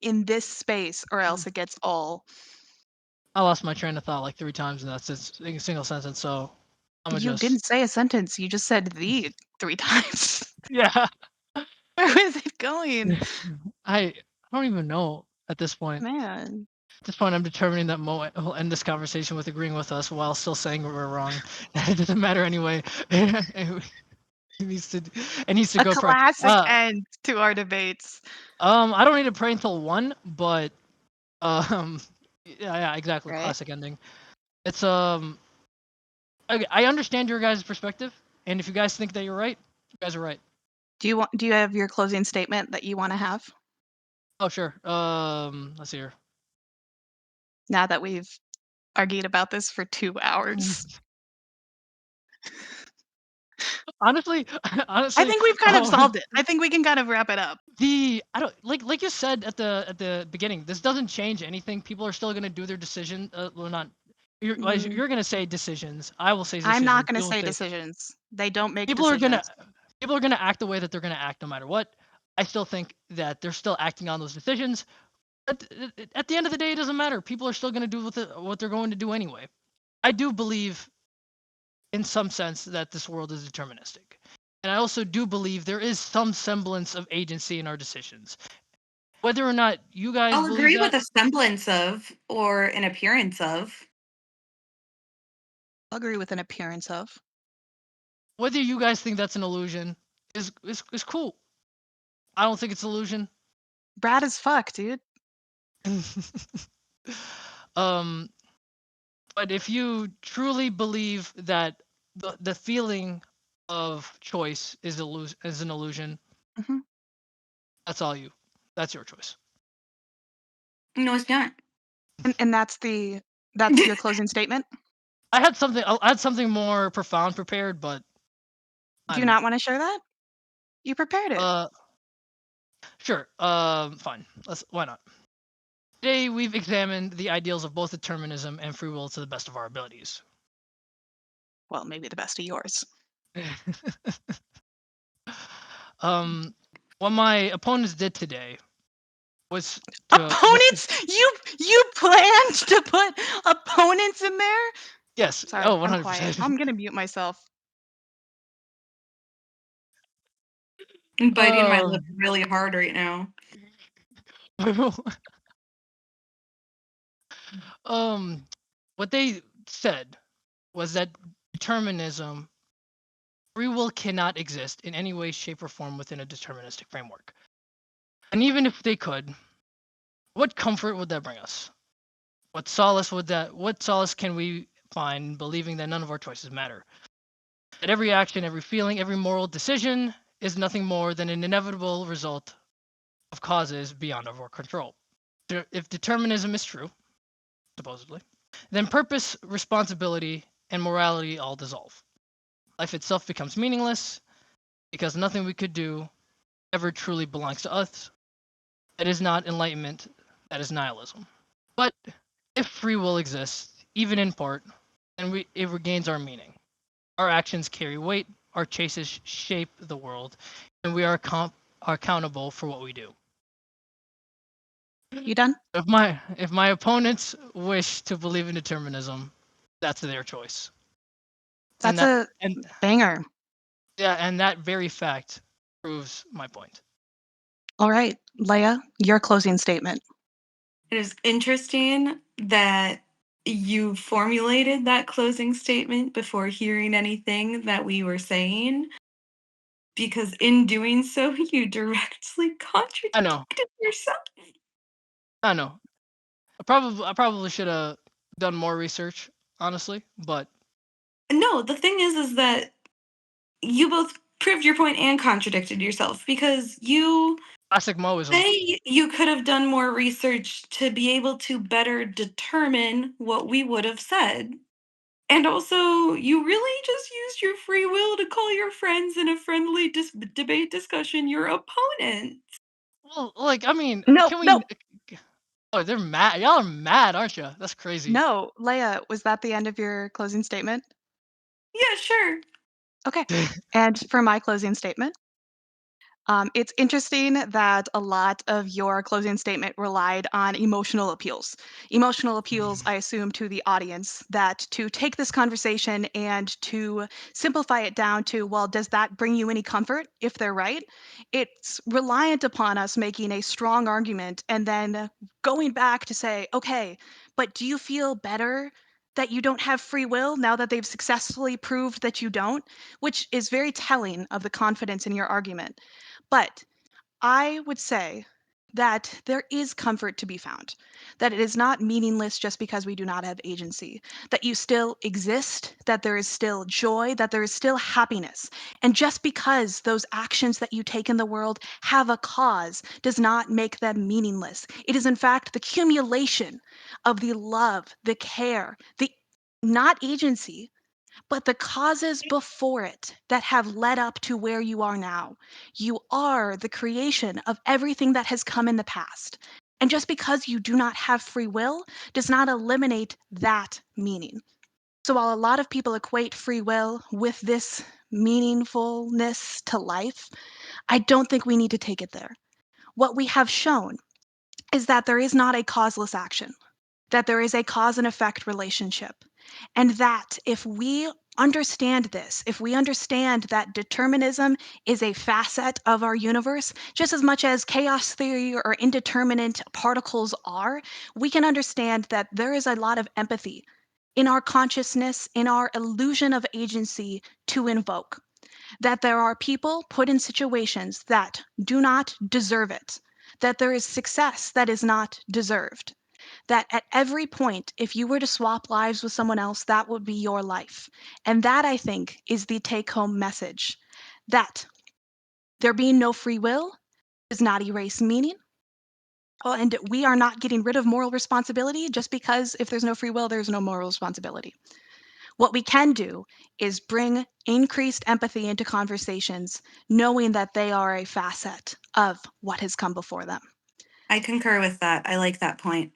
in this space, or else it gets all. I lost my train of thought like 3 times in that in a single sentence, so I'm gonna You just didn't say a sentence. You just said the 3 times. yeah. Where is it going? I don't even know at this point. Man. At this point, I'm determining that Mo will end this conversation with agreeing with us while still saying we're wrong. It doesn't matter anyway. He needs to A go pray. classic end to our debates. I don't need to pray until 1, but yeah, exactly. Right? Classic ending. It's okay, I understand your guys' perspective, and if you guys think that you're right, you guys are right. Do you have your closing statement that you want to have Oh sure. Let's see here. now that we've argued about this for 2 hours? Honestly, I think we've kind of oh, solved it. I think we can kind of wrap it up. I don't like you said at the beginning. This doesn't change anything. People are still gonna do their decision. Well, not. You're gonna say decisions. I will say decisions. I'm not going to You'll say decisions. They don't make people are decisions. gonna act the way that they're gonna act no matter what. I still think that they're still acting on those decisions. At the end of the day, it doesn't matter. People are still gonna do what they're going to do anyway. I do believe, in some sense, that this world is deterministic, and I also do believe there is some semblance of agency in our decisions. Whether or not you guys I'll believe agree that, with a semblance of or an appearance of. I'll agree with an appearance of. whether you guys think that's an illusion, is cool. I don't think it's illusion. Brad as fuck, dude. But if you truly believe that the feeling of choice is an illusion, hmm that's your choice. No, it's not. And that's your closing statement? I had something more profound prepared, but Do you not want to share that? You prepared it. sure. Fine. Why not? Today we've examined the ideals of both determinism and free will to the best of our abilities. Well, maybe the best of yours. What my opponents did today was Opponents? You planned to put opponents in there? yes. Sorry, Oh, I'm quiet. 100%. I'm gonna mute myself. I'm biting my Oh. lip really hard right now. What they said was that determinism, free will cannot exist in any way, shape, or form within a deterministic framework. And even if they could, what comfort would that bring us? What solace can we find in believing that none of our choices matter? That every action, every feeling, every moral decision is nothing more than an inevitable result of causes beyond our control. If determinism is true, supposedly, then purpose, responsibility, and morality all dissolve. Life itself becomes meaningless because nothing we could do ever truly belongs to us. That is not enlightenment, that is nihilism. But if free will exists, even in part, then it regains our meaning. Our actions carry weight, our choices shape the world, and we are accountable for what we do. You done? If my opponents wish to believe in determinism, that's their choice. That's a banger. Yeah, and that very fact proves my point. All right, Leia, your closing statement. It is interesting that you formulated that closing statement before hearing anything that we were saying, because in doing so, you directly I know. contradicted yourself. I know. I probably should have done more research, honestly, but No, the thing is that you both proved your point and contradicted yourself because you classic Moism. say you could have done more research to be able to better determine what we would have said. And also, you really just used your free will to call your friends in a friendly debate discussion your opponent. Well, like, I mean, No, can we? no, Oh, they're mad. Y'all are mad, aren't you? That's crazy. no. Leia, was that the end of your closing statement? Yeah, sure. Okay. And for my closing statement, it's interesting that a lot of your closing statement relied on emotional appeals. Emotional appeals, I assume, to the audience that to take this conversation and to simplify it down to, well, does that bring you any comfort if they're right? It's reliant upon us making a strong argument and then going back to say, okay, but do you feel better that you don't have free will now that they've successfully proved that you don't? Which is very telling of the confidence in your argument. But I would say that there is comfort to be found, that it is not meaningless just because we do not have agency, that you still exist, that there is still joy, that there is still happiness. And just because those actions that you take in the world have a cause does not make them meaningless. It is, in fact, the accumulation of the love, the care, the not agency, but the causes before it that have led up to where you are now. You are the creation of everything that has come in the past. And just because you do not have free will does not eliminate that meaning. So while a lot of people equate free will with this meaningfulness to life, I don't think we need to take it there. What we have shown is that there is not a causeless action, that there is a cause and effect relationship. And that if we understand this, if we understand that determinism is a facet of our universe, just as much as chaos theory or indeterminate particles are, we can understand that there is a lot of empathy in our consciousness, in our illusion of agency to invoke. That there are people put in situations that do not deserve it, that there is success that is not deserved, that at every point, if you were to swap lives with someone else, that would be your life. And that, I think, is the take home message, that there being no free will does not erase meaning. Well, and we are not getting rid of moral responsibility just because if there's no free will, there's no moral responsibility. What we can do is bring increased empathy into conversations, knowing that they are a facet of what has come before them. I concur with that. I like that point.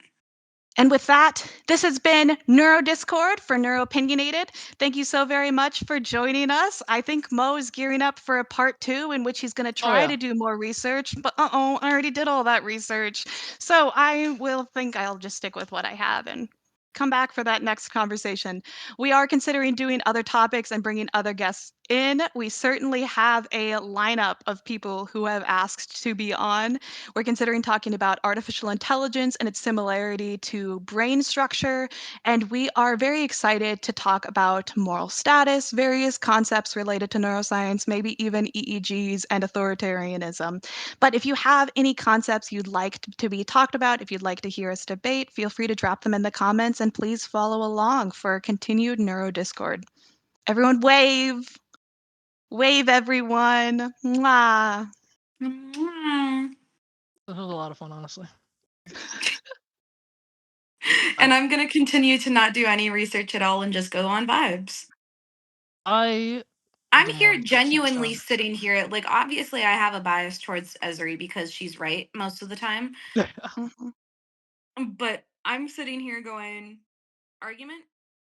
And with that, this has been Neuro Discord for Neuroopinionated. Thank you so very much for joining us. I think Mo is gearing up for a part 2 in which he's going to Oh try yeah. to do more research, but I already did all that research. So I'll just stick with what I have and come back for that next conversation. We are considering doing other topics and bringing other guests in. We certainly have a lineup of people who have asked to be on. We're considering talking about artificial intelligence and its similarity to brain structure. And we are very excited to talk about moral status, various concepts related to neuroscience, maybe even EEGs and authoritarianism. But if you have any concepts you'd like to be talked about, if you'd like to hear us debate, feel free to drop them in the comments and please follow along for continued Neuro Discord. Everyone wave! Wave, everyone! Mwah! Mwah. This was a lot of fun, honestly. And I'm going to continue to not do any research at all and just go on vibes. I I'm do more here research next genuinely time. sitting here. Like, obviously, I have a bias towards Esri because she's right most of the time. Mhm. But I'm sitting here going, argument,